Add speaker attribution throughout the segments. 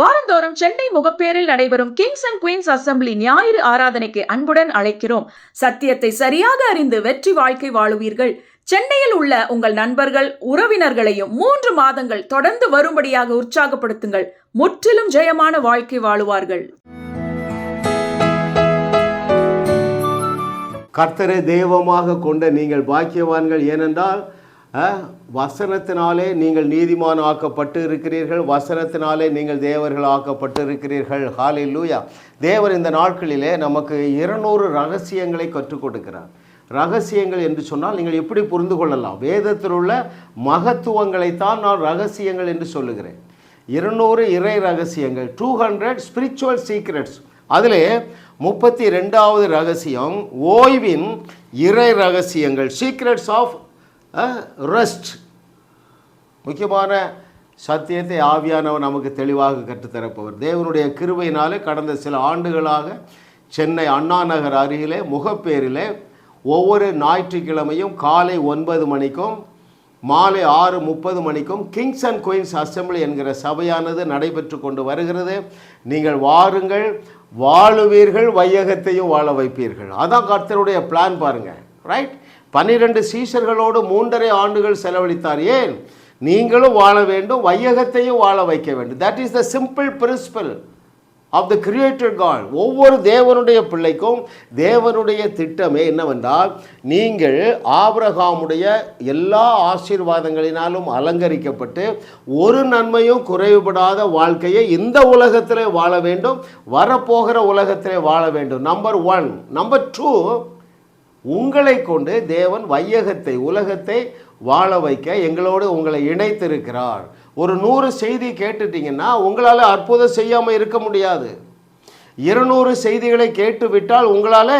Speaker 1: வாரந்தோறும் சென்னை முகப்பேரில் நடைபெறும் Kings and queens assembly ஞாயிறு ஆராதனைக்கு அன்புடன் அழைக்கிறோம். சத்தியத்தை சரியாக அறிந்து வெற்றி வாழ்க்கை வாழுவீர்கள். சென்னையில் உள்ள உங்கள் நண்பர்கள் உறவினர்களையும் 3 மாதங்கள் தொடர்ந்து வரும்படியாக உற்சாகப்படுத்துங்கள். முற்றிலும் ஜெயமான வாழ்க்கை வாழுவார்கள்.
Speaker 2: கர்த்தரை தெய்வமாக கொண்ட நீங்கள் பாக்கியவான்கள். ஏனென்றால் வசனத்தினாலே நீங்கள் நீதிமான் ஆக்கப்பட்டு இருக்கிறீர்கள். வசனத்தினாலே நீங்கள் தேவர்கள் ஆக்கப்பட்டு இருக்கிறீர்கள். ஹல்லேலூயா. தேவர் இந்த நாட்களிலே நமக்கு 200 ரகசியங்களை கற்றுக் கொடுக்கிறார். ரகசியங்கள் என்று சொன்னால் நீங்கள் எப்படி புரிந்து கொள்ளலாம்? வேதத்தில் உள்ள மகத்துவங்களைத்தான் நான் ரகசியங்கள் என்று சொல்லுகிறேன். 200 இறை ரகசியங்கள், 200 ஸ்பிரிச்சுவல் சீக்ரெட்ஸ். அதிலே 32வது ரகசியம் ஓய்வின் இறை ரகசியங்கள், சீக்ரெட்ஸ் ஆஃப் ரெஸ்ட். முக்கியமான சத்தியத்தை ஆவியானவர் நமக்கு தெளிவாக கற்றுத்தரப்பவர். தேவனுடைய கிருபையினாலே கடந்த சில ஆண்டுகளாக சென்னை அண்ணா நகர் அருகிலே முகப்பேரிலே ஒவ்வொரு ஞாயிற்றுக்கிழமையும் காலை 9 மணிக்கும் மாலை 6:30 மணிக்கும் கிங்ஸ் அண்ட் குயின்ஸ் அசெம்பிளி என்கிற சபையானது நடைபெற்று கொண்டு வருகிறது. நீங்கள் வாருங்கள், வாழுவீர்கள், வையகத்தையும் வாழ வைப்பீர்கள். அதான் கர்த்தருடைய பிளான். பாருங்கள், ரைட்? 12 சீஷர்களோடு 3.5 ஆண்டுகள் செலவழித்தார். ஏன்? நீங்களும் வாழ வேண்டும், வையகத்தையும் வாழ வைக்க வேண்டும். That is the simple principle of the created God. ஒவ்வொரு தேவனுடைய பிள்ளைக்கும் தேவனுடைய திட்டமே என்னவென்றால், நீங்கள் ஆபிரகாமுடைய எல்லா ஆசீர்வாதங்களினாலும் அலங்கரிக்கப்பட்டு ஒரு நன்மையும் குறைவுபடாத வாழ்க்கையை இந்த உலகத்திலே வாழ வேண்டும், வரப்போகிற உலகத்திலே வாழ வேண்டும். நம்பர் 1. நம்பர் 2, உங்களை கொண்டு தேவன் வையகத்தை, உலகத்தை வாழ வைக்க எங்களோடு உங்களை இணைத்திருக்கிறார். ஒரு 100 செய்தி கேட்டுட்டீங்கன்னா உங்களால் அற்புதம் செய்யாமல் இருக்க முடியாது. 200 செய்திகளை கேட்டு விட்டால் உங்களால்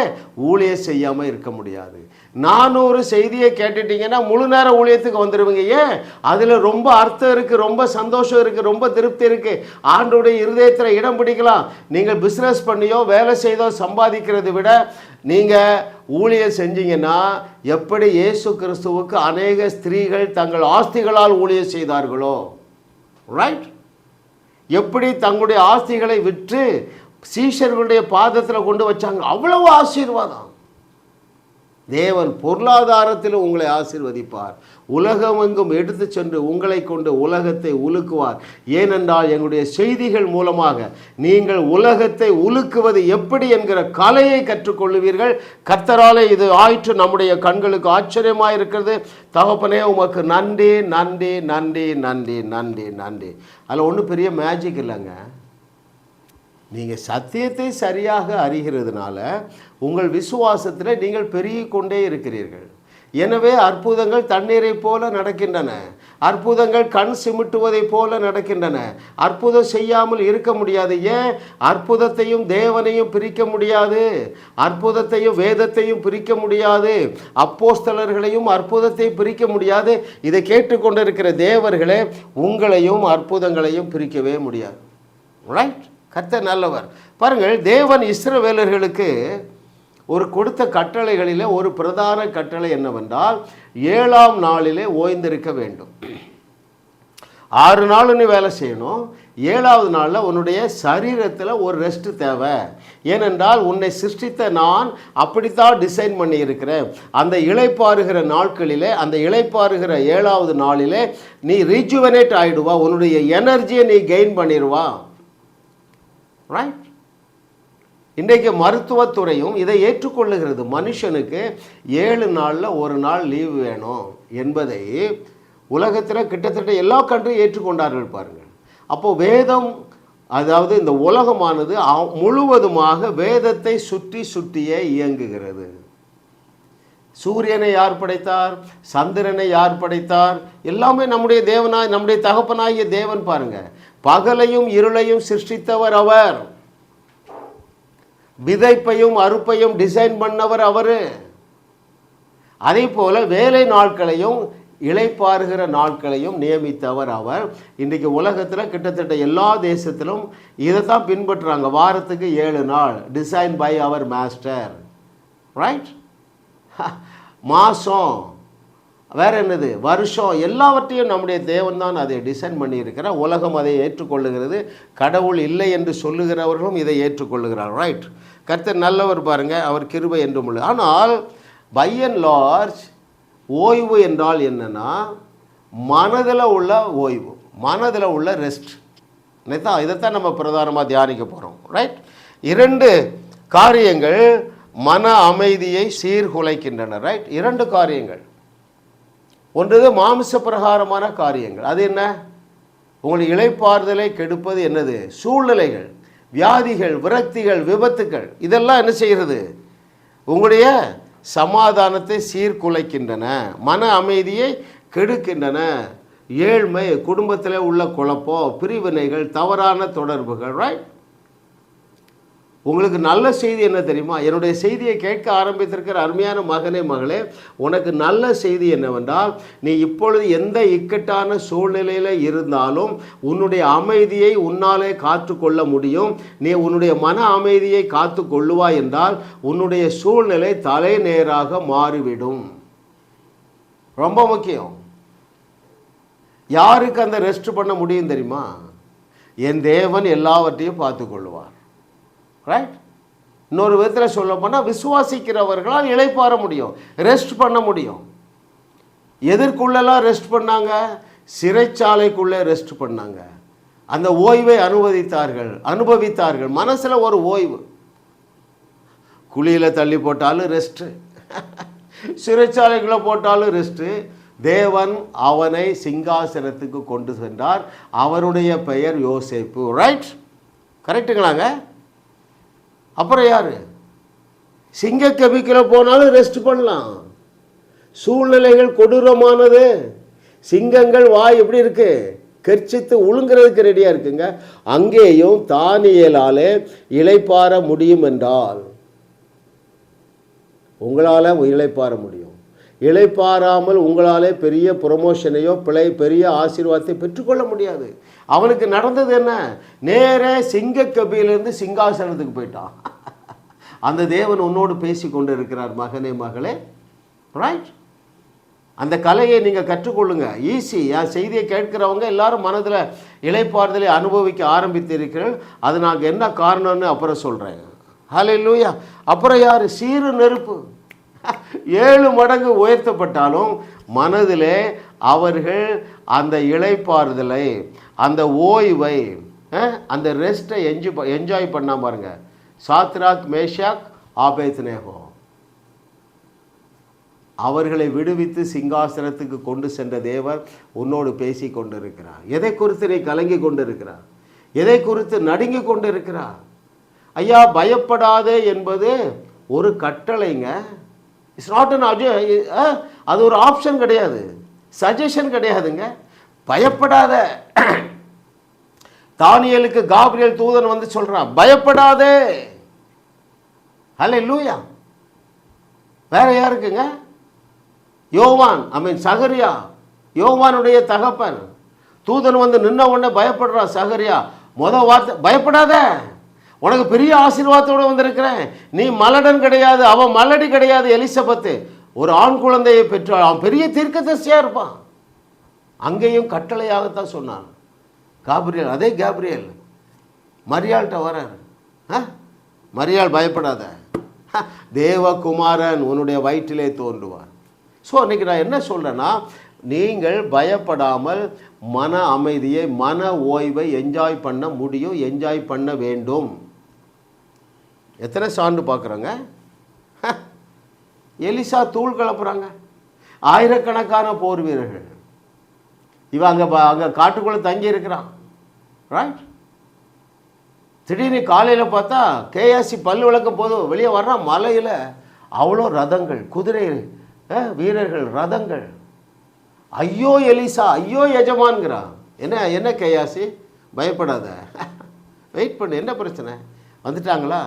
Speaker 2: ஊழியம் செய்யாமல் இருக்க முடியாது. 400 செய்தியை கேட்டுட்டீங்கன்னா முழு நேர ஊழியத்துக்கு வந்துடுவீங்க. ஏன்? அதில் ரொம்ப அர்த்தம் இருக்குது, ரொம்ப சந்தோஷம் இருக்குது, ரொம்ப திருப்தி இருக்குது. ஆண்டோடைய இருதயத்தில் இடம் பிடிக்கலாம். நீங்கள் பிஸ்னஸ் பண்ணியோ வேலை செய்தோ சம்பாதிக்கிறதை விட நீங்கள் ஊழியம் செஞ்சீங்கன்னா, எப்படி இயேசு கிறிஸ்துவுக்கு அநேக ஸ்திரீகள் தங்கள் ஆஸ்திகளால் ஊழியம் செய்தார்களோ, ரைட்? எப்படி தங்களுடைய ஆஸ்திகளை விற்று சீஷர்களுடைய பாதத்தில் கொண்டு வச்சாங்க, அவ்வளவு ஆசீர்வாதம். தேவன் பொருளாதாரத்தில் உங்களை ஆசீர்வதிப்பார். உலகமெங்கும் எடுத்து சென்று உங்களை கொண்டு உலகத்தை உலுக்குவார். ஏனென்றால் எங்களுடைய செய்திகள் மூலமாக நீங்கள் உலகத்தை உலுக்குவது எப்படி என்கிற கலையை கற்றுக்கொள்ளுவீர்கள். கர்த்தராலே இது ஆயிற்று. நம்முடைய கண்களுக்கு ஆச்சரியமாக இருக்கிறது. தகப்பனே, உமக்கு நன்றி, நன்றி, நன்றி, நன்றி, நன்றி, நன்றி. அதில் ஒன்றும் பெரிய மேஜிக் இல்லைங்க. நீங்கள் சத்தியத்தை சரியாக அறிகிறதுனால உங்கள் விசுவாசத்தில் நீங்கள் பெருகி கொண்டே இருக்கிறீர்கள். எனவே அற்புதங்கள் தண்ணீரை போல நடக்கின்றன. அற்புதங்கள் கண் சிமிட்டுவதை போல நடக்கின்றன. அற்புதம் செய்யாமல் இருக்க முடியாது. ஏன்? அற்புதத்தையும் தேவனையும் பிரிக்க முடியாது. அற்புதத்தையும் வேதத்தையும் பிரிக்க முடியாது. அப்போஸ்தலர்களையும் அற்புதத்தை பிரிக்க முடியாது. இதை கேட்டுக்கொண்டிருக்கிற தேவர்களே, உங்களையும் அற்புதங்களையும் பிரிக்கவே முடியாது. ரைட்? கர்த்தர் நல்லவர். பாருங்கள், தேவன் இஸ்ரவேலர்களுக்கு ஒரு கொடுத்த கட்டளைகளிலே ஒரு பிரதான கட்டளை என்னவென்றால், 7ஆம் நாளிலே ஓய்ந்திருக்க வேண்டும். 6 நாள் நீ வேலை செய்யணும். 7வது நாளில் உன்னுடைய சரீரத்தில் ஒரு ரெஸ்ட் தேவை. ஏனென்றால் உன்னை சிருஷ்டித்த நான் அப்படித்தான் டிசைன் பண்ணி இருக்கிறேன். அந்த இளைப்பாறுகிற நாட்களிலே, அந்த இளைப்பாறுகிற 7வது நாளிலே நீ ரீஜுவனேட் ஆகிடுவா. உன்னுடைய எனர்ஜியை நீ கெயின் பண்ணிடுவா. ரைட்? இன்றைக்கு மருத்துவத்துறையும் இதை ஏற்றுக்கொள்ளுகிறது. மனுஷனுக்கு 7 நாளில் ஒரு நாள் லீவ் வேணும் என்பதை உலகத்தில் கிட்டத்தட்ட எல்லா கண்ட்ரியும் ஏற்றுக்கொண்டார்கள். பாருங்கள், அப்போது வேதம், அதாவது இந்த உலகமானது முழுவதுமாக வேதத்தை சுற்றி சுற்றியே இயங்குகிறது. சூரியனை யார் படைத்தார்? சந்திரனை யார் படைத்தார்? எல்லாமே நம்முடைய தேவனாய், நம்முடைய தகப்பனாகிய தேவன். பாருங்க, பகலையும் இருளையும் சிருஷ்டித்தவர் அவர். விதைப்பையும் அறுப்பையும் டிசைன் பண்ணவர் அவர். அதே போல வேலை நாட்களையும் இளைப்பாறுகிற நாட்களையும் நியமித்தவர் அவர். இன்றைக்கு உலகத்தில் கிட்டத்தட்ட எல்லா தேசத்திலும் இதை தான் பின்பற்றுறாங்க. வாரத்துக்கு 7 நாள், design by our master. Right? மாதம் வேற என்னது, வருஷம், எல்லாவற்றையும் நம்முடைய தேவன் தான் அதை டிசைன் பண்ணியிருக்கிறார். உலகம் அதை ஏற்றுக்கொள்ளுகிறது. கடவுள் இல்லை என்று சொல்லுகிறவர்களும் இதை ஏற்றுக்கொள்ளுகிறார். ரைட், கர்த்தர் நல்லவர் பாருங்க, அவர் கிருபை என்றும் உள்ளது. ஆனால் பை அண்ட் லார்ஜ் ஓய்வு என்றால் என்னன்னா மனதில் உள்ள ஓய்வு, மனதில் உள்ள ரெஸ்ட். இதைத்தான் நம்ம பிரதானமாக தியானிக்க போகிறோம். ரைட், 2 காரியங்கள் மன அமைதியை சீர்குலைக்கின்றன. ரைட், 2 காரியங்கள். ஒன்று மாம்ச பிரகாரமான காரியங்கள். அது என்ன? உங்களுடைய இளைப்பாறுதலை கெடுப்பது என்னது? சூழ்நிலைகள், வியாதிகள், விரக்திகள், விபத்துக்கள். இதெல்லாம் என்ன செய்கிறது? உங்களுடைய சமாதானத்தை சீர்குலைக்கின்றன, மன அமைதியை கெடுக்கின்றன. ஏழ்மை, குடும்பத்தில் உள்ள குழப்பம், பிரிவினைகள், தவறான தொடர்புகள். ரைட், உங்களுக்கு நல்ல செய்தி என்ன தெரியுமா? என்னுடைய செய்தியை கேட்க ஆரம்பித்திருக்கிற அருமையான மகனே மகளே, உனக்கு நல்ல செய்தி என்னவென்றால், நீ இப்பொழுது எந்த இக்கட்டான சூழ்நிலையில் இருந்தாலும் உன்னுடைய அமைதியை உன்னாலே காத்துக்கொள்ள முடியும். நீ உன்னுடைய மன அமைதியை காத்து கொள்ளுவாய் என்றால் உன்னுடைய சூழ்நிலை தலை நேராக மாறிவிடும். ரொம்ப முக்கியம். யாருக்கு அந்த ரெஸ்ட் பண்ண முடியும் தெரியுமா? என் தேவன் எல்லாவற்றையும் பார்த்து கொள்வார். ரைட், இன்னொரு விதத்தில் சொல்ல போனால் விசுவாசிக்கிறவர்களால் இளைப்பாற முடியும், ரெஸ்ட் பண்ண முடியும். எதற்குள்ளெல்லாம் ரெஸ்ட் பண்ணாங்க? சிறைச்சாலைக்குள்ளே ரெஸ்ட் பண்ணாங்க. அந்த ஓய்வை அனுபவித்தார்கள். மனசில் ஒரு ஓய்வு. குழியில் தள்ளி போட்டாலும் ரெஸ்ட்டு, சிறைச்சாலைக்குள்ளே போட்டாலும் ரெஸ்ட்டு. தேவன் அவனை சிங்காசனத்துக்கு கொண்டு சென்றார். அவருடைய பெயர் யோசேப்பு. ரைட், கரெக்டுங்களாங்க? அப்புறம் யார்? சிங்கக்கபிக்கில் போனாலும் ரெஸ்ட் பண்ணலாம். சூழ்நிலைகள் கொடூரமானது. சிங்கங்கள் வாய் எப்படி இருக்கு? கர்ச்சித்து உழுங்கிறதுக்கு ரெடியாக இருக்குங்க. அங்கேயும் தானியேலாலே இளைப்பாற முடியும் என்றால் உங்களால் இளைப்பாற முடியும். இளைப்பாறாமல் உங்களாலே பெரிய ப்ரொமோஷனையோ பெரிய ஆசீர்வாதத்தை பெற்றுக்கொள்ள முடியாது. அவனுக்கு நடந்தது என்ன? நேரே சிங்கக்கபியிலிருந்து சிங்காசனத்துக்கு போயிட்டான். அந்த தேவன் உன்னோடு பேசி கொண்டு இருக்கிறார் மகனே மகளே. ரைட், அந்த கலையை நீங்கள் கற்றுக்கொள்ளுங்க. ஈஸி. என் செய்தியை கேட்கிறவங்க எல்லாரும் மனதில் இளைப்பாறுதலை அனுபவிக்க ஆரம்பித்திருக்கிறீர்கள். அது நாங்கள் என்ன காரணம்னு அப்புறம் சொல்கிறேன். ஹல்லேலூயா. அப்புறம் யார்? சீரு நெருப்பு 7 மடங்கு உயர்த்தப்பட்டாலும் மனதிலே அவர்கள் அந்த இளைப்பாறுதலை, அந்த ஓய்வை, அந்த ரெஸ்ட்டை என்ஜாய் பண்ண பாருங்க. சாத்ராக், மேஷாக், ஆபேத்நேகோ அவர்களை விடுவித்து சிங்காசனத்துக்கு கொண்டு சென்ற தேவர் உன்னோடு பேசி கொண்டிருக்கிறார். எதை குறித்து நீ கலங்கி கொண்டிருக்கிறார்? எதை குறித்து நடுங்கி கொண்டிருக்கிறார்? ஐயா, பயப்படாதே என்பது ஒரு கட்டளைங்க. இட்ஸ் நாட் அன் அது ஒரு ஆப்ஷன் கிடையாது, சஜஷன் கிடையாதுங்க. பயப்படாத. தானியேலுக்கு காபிரியேல் தூதன் வந்து சொல்றான், பயப்படாதே. ஹல்லேலூயா. வேற யாருக்குங்க? யோவான், சகரியா, யோவானுடைய தகப்பன். தூதன் வந்து நின்ன உடனே பயப்படுறான் சகரியா. வார்த்தை, பயப்படாத, உனக்கு பெரிய ஆசீர்வாதத்தோடு வந்திருக்கிறேன். நீ மலடன் கிடையாது, அவன் மலடி கிடையாது. எலிசபெத்து ஒரு ஆண் குழந்தையை பெற்றாள். அவன் பெரிய தீர்க்கதரிசியாக இருப்பான். அங்கேயும் கட்டளையாகத்தான் சொன்னான் காபிரியேல். அதே காபிரியேல் மரியாள்கிட்ட வரார். மரியாள், பயப்படாத, தேவகுமாரன் உன்னுடைய வயிற்றிலே தோன்றுவார். ஸோ இன்னைக்கு நான் என்ன சொல்கிறேன்னா, நீங்கள் பயப்படாமல் மன அமைதியை, மன ஓய்வை என்ஜாய் பண்ண முடியும், என்ஜாய் பண்ண வேண்டும். எத்தனை சான்று பார்க்குறோங்க? எலிசா தூள் கலப்புறாங்க. ஆயிரக்கணக்கான போர் வீரர்கள். இவன் அங்கே காட்டுக்குள்ளே தங்கி இருக்கிறான். ரைட், திடீர்னு காலையில் பார்த்தா கேயாசி பல்லு விளக்கும் போதும் வெளியே வர்றான். மலையில் அவ்வளோ ரதங்கள், குதிரை வீரர்கள், ரதங்கள். ஐயோ எலிசா, ஐயோ எஜமான்கிறான். என்ன கேயாசி, பயப்படாத, வெயிட் பண்ணு, என்ன பிரச்சனை, வந்துட்டாங்களா?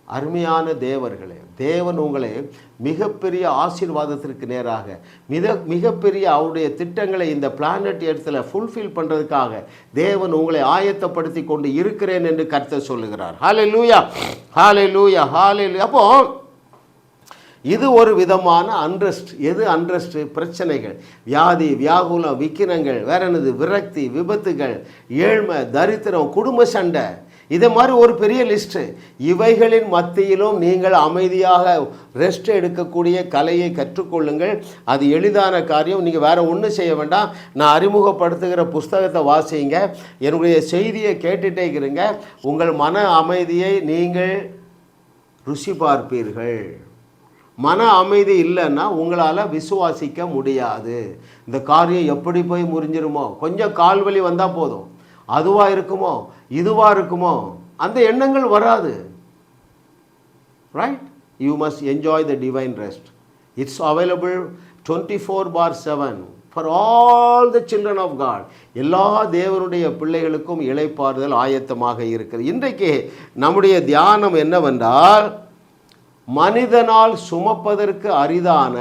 Speaker 2: அருமையான தேவர்களே, தேவன் உங்களை மிகப்பெரிய ஆசீர்வாதத்திற்கு நேராக மிகப்பெரிய அவருடைய திட்டங்களை இந்த பிளானட் இடத்துல ஃபுல்ஃபில் பண்ணுறதுக்காக தேவன் உங்களை ஆயத்தப்படுத்தி கொண்டு இருக்கிறேன் என்று கர்த்தர் சொல்லுகிறார். ஹல்லேலூயா, ஹல்லேலூயா, ஹல்லேலூயா. அப்போ இது ஒரு விதமான அன்ரெஸ்ட். எது அன்ரெஸ்ட்? பிரச்சனைகள், வியாதி, வியாகுலம், விக்கினங்கள், வேற என்னது, விரக்தி, விபத்துகள், ஏழ்மை, தரித்திரம், குடும்ப சண்டை, இதே மாதிரி ஒரு பெரிய லிஸ்ட்டு. இவைகளின் மத்தியிலும் நீங்கள் அமைதியாக ரெஸ்ட் எடுக்கக்கூடிய கலையை கற்றுக்கொள்ளுங்கள். அது எளிதான காரியம். நீங்கள் வேறு ஒன்றும் செய்ய வேண்டாம். நான் அறிமுகப்படுத்துகிற புஸ்தகத்தை வாசிங்க, என்னுடைய செய்தியை கேட்டுட்டே இருங்க. உங்கள் மன அமைதியை நீங்கள் ருசி பார்ப்பீர்கள். மன அமைதி இல்லைன்னா உங்களால் விசுவாசிக்க முடியாது. இந்த காரியம் எப்படி போய் முறிஞ்சிருமோ, கொஞ்சம் கால்வலி வந்தால் போதும், அதுவாக இருக்குமோ இதுவாக இருக்குமோ, அந்த எண்ணங்கள் வராது. Right? You must enjoy the divine rest. It's available 24/7 for all the children of God. எல்லா தேவனுடைய பிள்ளைகளுக்கும் இளைப்பாறுதல் ஆயத்தமாக இருக்கிறது. இன்றைக்கு நம்முடைய தியானம் என்னவென்றால், மனிதனால் சுமப்பதற்கு அரிதான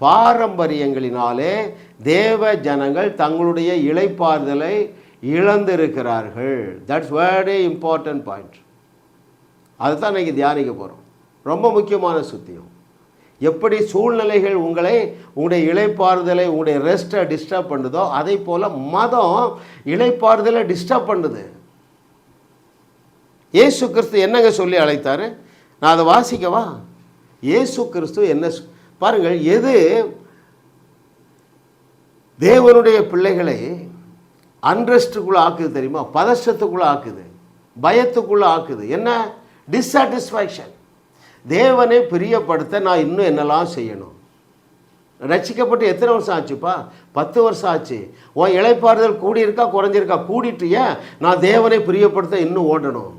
Speaker 2: பாரம்பரியங்களினாலே தேவ ஜனங்கள் தங்களுடைய இளைப்பாறுதலை இழந்திருக்கிறார்கள். That's very important point. அதுதான் இன்றைக்கி தியானிக்க போகிறோம். ரொம்ப முக்கியமான சுத்தியம். எப்படி சூழ்நிலைகள் உங்களுடைய இளைப்பாறுதலை, உங்களுடைய ரெஸ்ட்டை டிஸ்டர்ப் பண்ணுதோ, அதே போல் மதம் இளைப்பாறுதலை டிஸ்டர்ப் பண்ணுது. இயேசு கிறிஸ்து என்னங்க சொல்லி அழைத்தார்? நான் அதை வாசிக்கவா? இயேசு கிறிஸ்து என்ன பாருங்கள். எது தேவனுடைய பிள்ளைகளை அன்ரெஸ்ட்டுக்குள்ளே ஆக்குது தெரியுமா? பதஷ்டத்துக்குள்ளே ஆக்குது, பயத்துக்குள்ளே ஆக்குது. என்ன? டிஸ்சாட்டிஸ்ஃபேக்ஷன். தேவனை பிரியப்படுத்த நான் இன்னும் என்னெல்லாம் செய்யணும்? ரட்சிக்கப்பட்டு எத்தனை வருஷம் ஆச்சுப்பா? 10 வருஷம் ஆச்சு. உன் இளைப்பாறுதல் கூடியிருக்கா குறைஞ்சிருக்கா? கூடிட்டு ஏன் நான் தேவனை பிரியப்படுத்த இன்னும் ஓடணும்?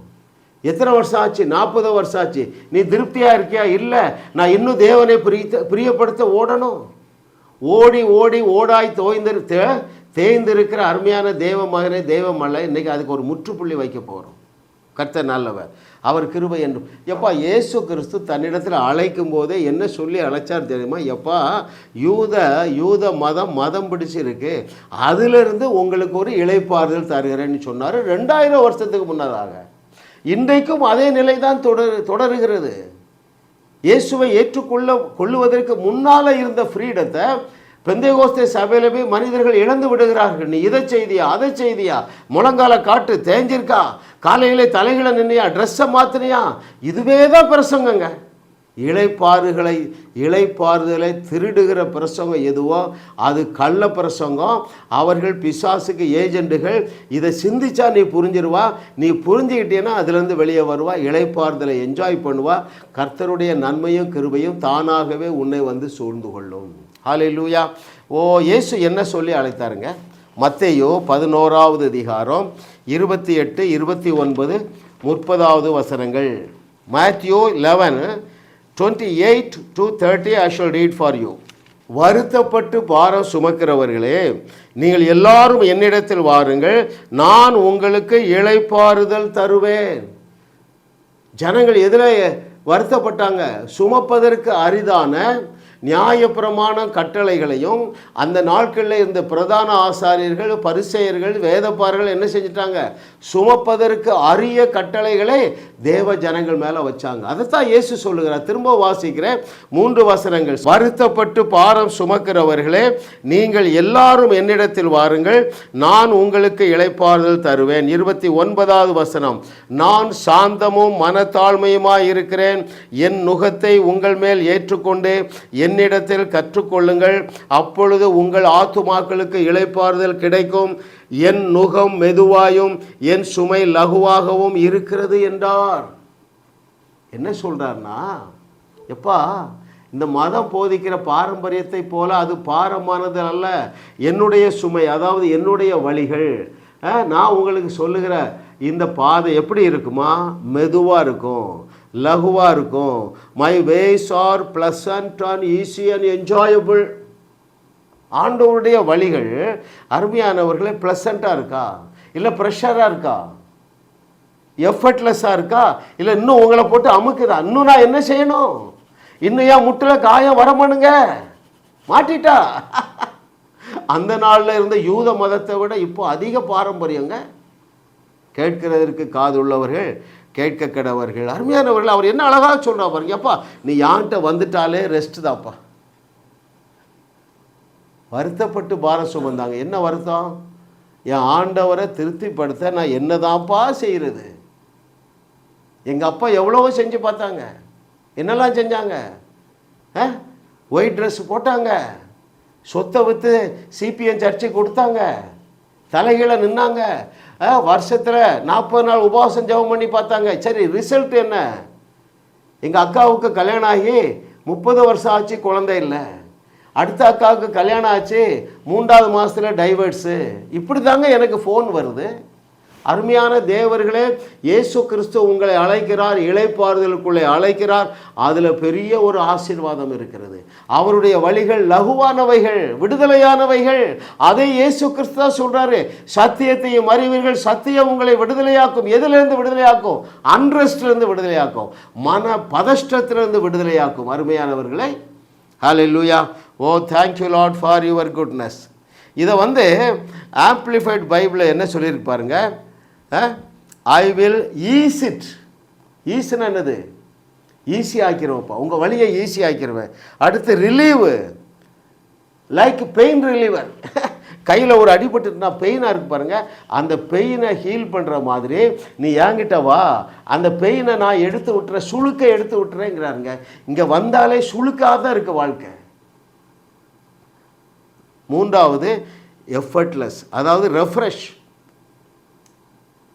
Speaker 2: எத்தனை வருஷம் ஆச்சு? 40 வருஷம் ஆச்சு. நீ திருப்தியாக இருக்கியா? இல்லை, நான் இன்னும் தேவனை பிரியப்படுத்த ஓடணும். ஓடி ஓடி ஓடாய் தேய்ந்திருக்கிற அருமையான தேவ மகனே, தேவ மலை, இன்றைக்கி அதுக்கு ஒரு முற்றுப்புள்ளி வைக்க போகிறோம். கர்த்தர் நல்லவர், அவர் கிருபை என்றும். எப்பா இயேசு கிறிஸ்து தன்னிடத்தில் அழைக்கும் போதே என்ன சொல்லி அழைச்சார் தெரியுமா? எப்பா யூத மதம் பிடிச்சிருக்கு, அதிலிருந்து உங்களுக்கு ஒரு இளைப்பாறுதல் தருகிறேன்னு சொன்னார் 2000 வருஷத்துக்கு முன்னதாக. இன்றைக்கும் அதே நிலை தான் தொடருகிறது. இயேசுவை கொள்ளுவதற்கு முன்னால் இருந்த ஃப்ரீடத்தை பெந்தேகோஸ்தே சபையில் போய் மனிதர்கள் இழந்து விடுகிறார்கள். நீ இதை செய்தியா, அதை செய்தியா, முழங்கால காட்டு தேஞ்சிருக்கா, காலையிலே தலைகளை நின்னையா, ட்ரெஸ்ஸை மாற்றினியா, இதுவே தான் பிரசங்கங்க. இளைப்பாறுதலை திருடுகிற பிரசங்கம் எதுவோ அது கள்ள பிரசங்கம். அவர்கள் பிசாசுக்கு ஏஜெண்டுகள். இதை சிந்திச்சா நீ புரிஞ்சிருவா. நீ புரிஞ்சுக்கிட்டேன்னா அதுலேருந்து வெளியே வருவா, இளைப்பாறுதலை என்ஜாய் பண்ணுவா. கர்த்தருடைய நன்மையும் கிருபையும் தானாகவே உன்னை வந்து சூழ்ந்து கொள்ளும். ஹல்லேலூயா. இயேசு என்ன சொல்லி அழைத்தாருங்க? மத்தேயு 11வது அதிகாரம் 28, 29, 30வது வசனங்கள். Matthew 11:28 to 30 I shall read for you. வருத்தப்பட்டு பாரம் சுமக்கிறவர்களே, நீங்கள் எல்லாரும் என்னிடத்தில் வாருங்கள், நான் உங்களுக்கு இளைப்பாறுதல் தருவேன். ஜனங்கள் எதில் வருத்தப்பட்டாங்க? சுமப்பதற்கு அரிதான நியாயப்பிரமாண கட்டளைகளையும் அந்த நாட்களில் இருந்த பிரதான ஆசாரியர்கள், பரிசேயர்கள், வேதப்பாரர்கள் என்ன செஞ்சிட்டாங்க? சுமப்பதற்கு அரிய கட்டளைகளை தேவ ஜனங்கள் மேலே வச்சாங்க. அதைத்தான் இயேசு சொல்லுகிறார். திரும்ப வாசிக்கிறேன் 3 வசனங்கள். வருத்தப்பட்டு பாரம் சுமக்கிறவர்களே, நீங்கள் எல்லாரும் என்னிடத்தில் வாருங்கள், நான் உங்களுக்கு இளைப்பாறுதல் தருவேன். 29வது வசனம். நான் சாந்தமும் மனத்தாழ்மையுமாய் இருக்கிறேன், என் நுகத்தை உங்கள் மேல் ஏற்றுக்கொண்டு என்னிடத்தில் கற்றுக்கொள்ளுங்கள், அப்பொழுது உங்கள் ஆத்துமாக்களுக்கு இளைப்பாறுதல் கிடைக்கும். என் நுகம் மெதுவாயும் என் சுமை லகுவாகவும் இருக்கிறது என்றார். என்ன சொல்றார்னா, எப்பா இந்த மதம் போதிக்கிற பாரம்பரியத்தை போல அது பாரமானது அல்ல. என்னுடைய சுமை, அதாவது என்னுடைய வழிகள், நான் உங்களுக்கு சொல்லுகிற இந்த பாதை எப்படி இருக்குமா? மெதுவாக இருக்கும், லகுவாக இருக்கும். My ways are pleasant and easy and enjoyable. ஆண்டவருடைய வழிகள் அருமையானவர்களே ப்ளசண்ட்டாக இருக்கா, இல்லை ப்ரெஷராக இருக்கா, எஃபர்ட்லெஸ்ஸாக இருக்கா, இல்லை இன்னும் உங்களை போட்டு அமுக்குதா? இன்னும் நான் என்ன செய்யணும்? இன்னும் ஏன் முட்டில் காயம் வரமானுங்க? மாட்டிட்டா? அந்த நாளில் இருந்த யூத மதத்தை விட இப்போ அதிக பாரம்பரியங்க. கேட்கிறதற்கு காது உள்ளவர்கள் கேட்க கடவர்கள். அருமையானவர்கள், அவர் என்ன அழகாக சொல்கிறா பாருங்க. அப்பா நீ யான்கிட்ட வந்துட்டாலே ரெஸ்ட் தான்ப்பா. வருத்தப்பட்டு பாரம் சுமந்தாங்க. என்ன வருத்தம்? என் ஆண்டவரை திருப்திப்படுத்த நான் என்னதான்ப்பா செய்கிறது? எங்கள் அப்பா எவ்வளவோ செஞ்சு பார்த்தாங்க. என்னெல்லாம் செஞ்சாங்க? ஒயிட் ட்ரெஸ் போட்டாங்க, சொத்தை விற்று சிபிஎம் சர்ச்சைக்கு கொடுத்தாங்க, தலைகீழ நின்னாங்க, வருஷத்தில் 40 நாள் உபவாசம் ஜெபம் பண்ணி பார்த்தாங்க. சரி, ரிசல்ட் என்ன? எங்கள் அக்காவுக்கு கல்யாணம் ஆகி 30 வருஷம் ஆச்சு, குழந்தை இல்லை. அடுத்த அக்காவுக்கு கல்யாணம் ஆச்சு, 3வது மாதத்தில் டைவர்ஸு. இப்படி தாங்க எனக்கு ஃபோன் வருது. அருமையான தேவர்களே, இயேசு கிறிஸ்து உங்களை அழைக்கிறார், இளைப்பாறுதலுக்குள்ளே அழைக்கிறார். அதில் பெரிய ஒரு ஆசீர்வாதம் இருக்கிறது. அவருடைய வழிகள் லகுவானவைகள், விடுதலையானவைகள். அதை இயேசு கிறிஸ்து தான் சொல்கிறாரு. சத்தியத்தையும் அறிவீர்கள், சத்தியம் உங்களை விடுதலையாக்கும். எதிலிருந்து விடுதலையாக்கும்? அன்ரெஸ்ட்லேருந்து விடுதலையாக்கும், மன பதஷ்டத்திலிருந்து விடுதலையாக்கும். அருமையானவர்களே, hallelujah. Oh thank you Lord for your goodness. இதை ஆம்ப்ளிஃபைட் பைபிளில் என்ன சொல்லியிருக்கு பாருங்க. I will ease it. ஈஸ்னா என்னது? ஈஸி ஆக்கிடுவேன்ப்பா, உங்கள் வழியை ஈஸி ஆக்கிடுவேன். அடுத்து ரிலீவு, லைக் பெயின் ரிலீவர். கையில் ஒரு அடிபட்டுனா பெயினாக இருக்குது பாருங்கள், அந்த பெயினை ஹீல் பண்ணுற மாதிரி நீ என்கிட்ட வா, அந்த பெயினை நான் எடுத்து விட்டுறேன், சுளுக்கை எடுத்து விட்டுறேங்கிறாருங்க. இங்கே வந்தாலே சுளுக்காக தான் இருக்குது வாழ்க்கை. 3வது எஃபர்ட்லெஸ், அதாவது ரெஃப்ரெஷ்.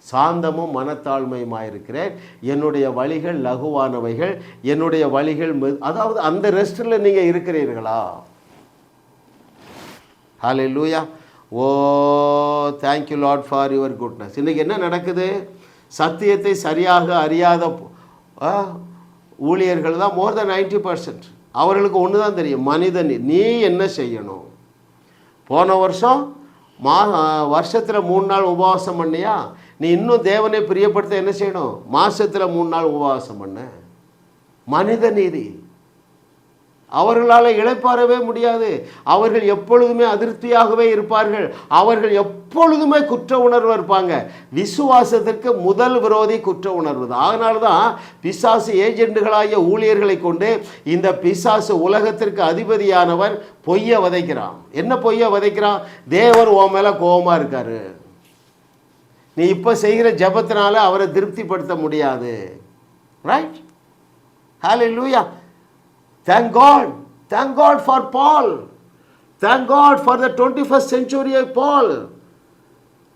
Speaker 2: சாந்தமும் மனத்தாழ்மையுமாயிருக்கிறேன், என்னுடைய வழிகள் லகுவானவைகள், என்னுடைய வழிகள் அதாவது அந்த ரெஸ்ட்டில் நீங்கள் இருக்கிறீர்களா? Hallelujah. Oh thank you Lord for your goodness. இன்றைக்கி என்ன நடக்குது? சத்தியத்தை சரியாக அறியாத ஊழியர்கள் தான் மோர் தென் 90%. அவர்களுக்கு ஒன்று தான் தெரியும், மனிதன் நீ என்ன செய்யணும். போன வருஷம் வருஷத்தில் 3 நாள் உபவாசம் பண்ணியா? நீ இன்னும் தேவனை பிரியப்படுத்த என்ன செய்யணும்? மாதத்தில் 3 நாள் உபவாசம் பண்ண. மனித நீதி. அவர்களால் இளைப்பாறவே முடியாது. அவர்கள் எப்பொழுதுமே அதிருப்தியாகவே இருப்பார்கள். அவர்கள் எப்பொழுதுமே குற்ற உணர்வு இருப்பாங்க. விசுவாசத்திற்கு முதல் விரோதி குற்ற உணர்வு தான். அதனால தான் பிசாசு ஏஜெண்டுகளாகிய ஊழியர்களை கொண்டு இந்த பிசாசு உலகத்திற்கு அதிபதியானவன் பொய்யை விதைக்கிறான். என்ன பொய்யை விதைக்கிறான்? தேவர் உன் மேலே கோபமாக இருக்காரு, நீ இப்போ செய்கிற ஜெபத்தினால அவரை திருப்திப்படுத்த முடியாது. Right? Hallelujah. Thank God. Thank God for Paul. Thank God for the 21st century Paul.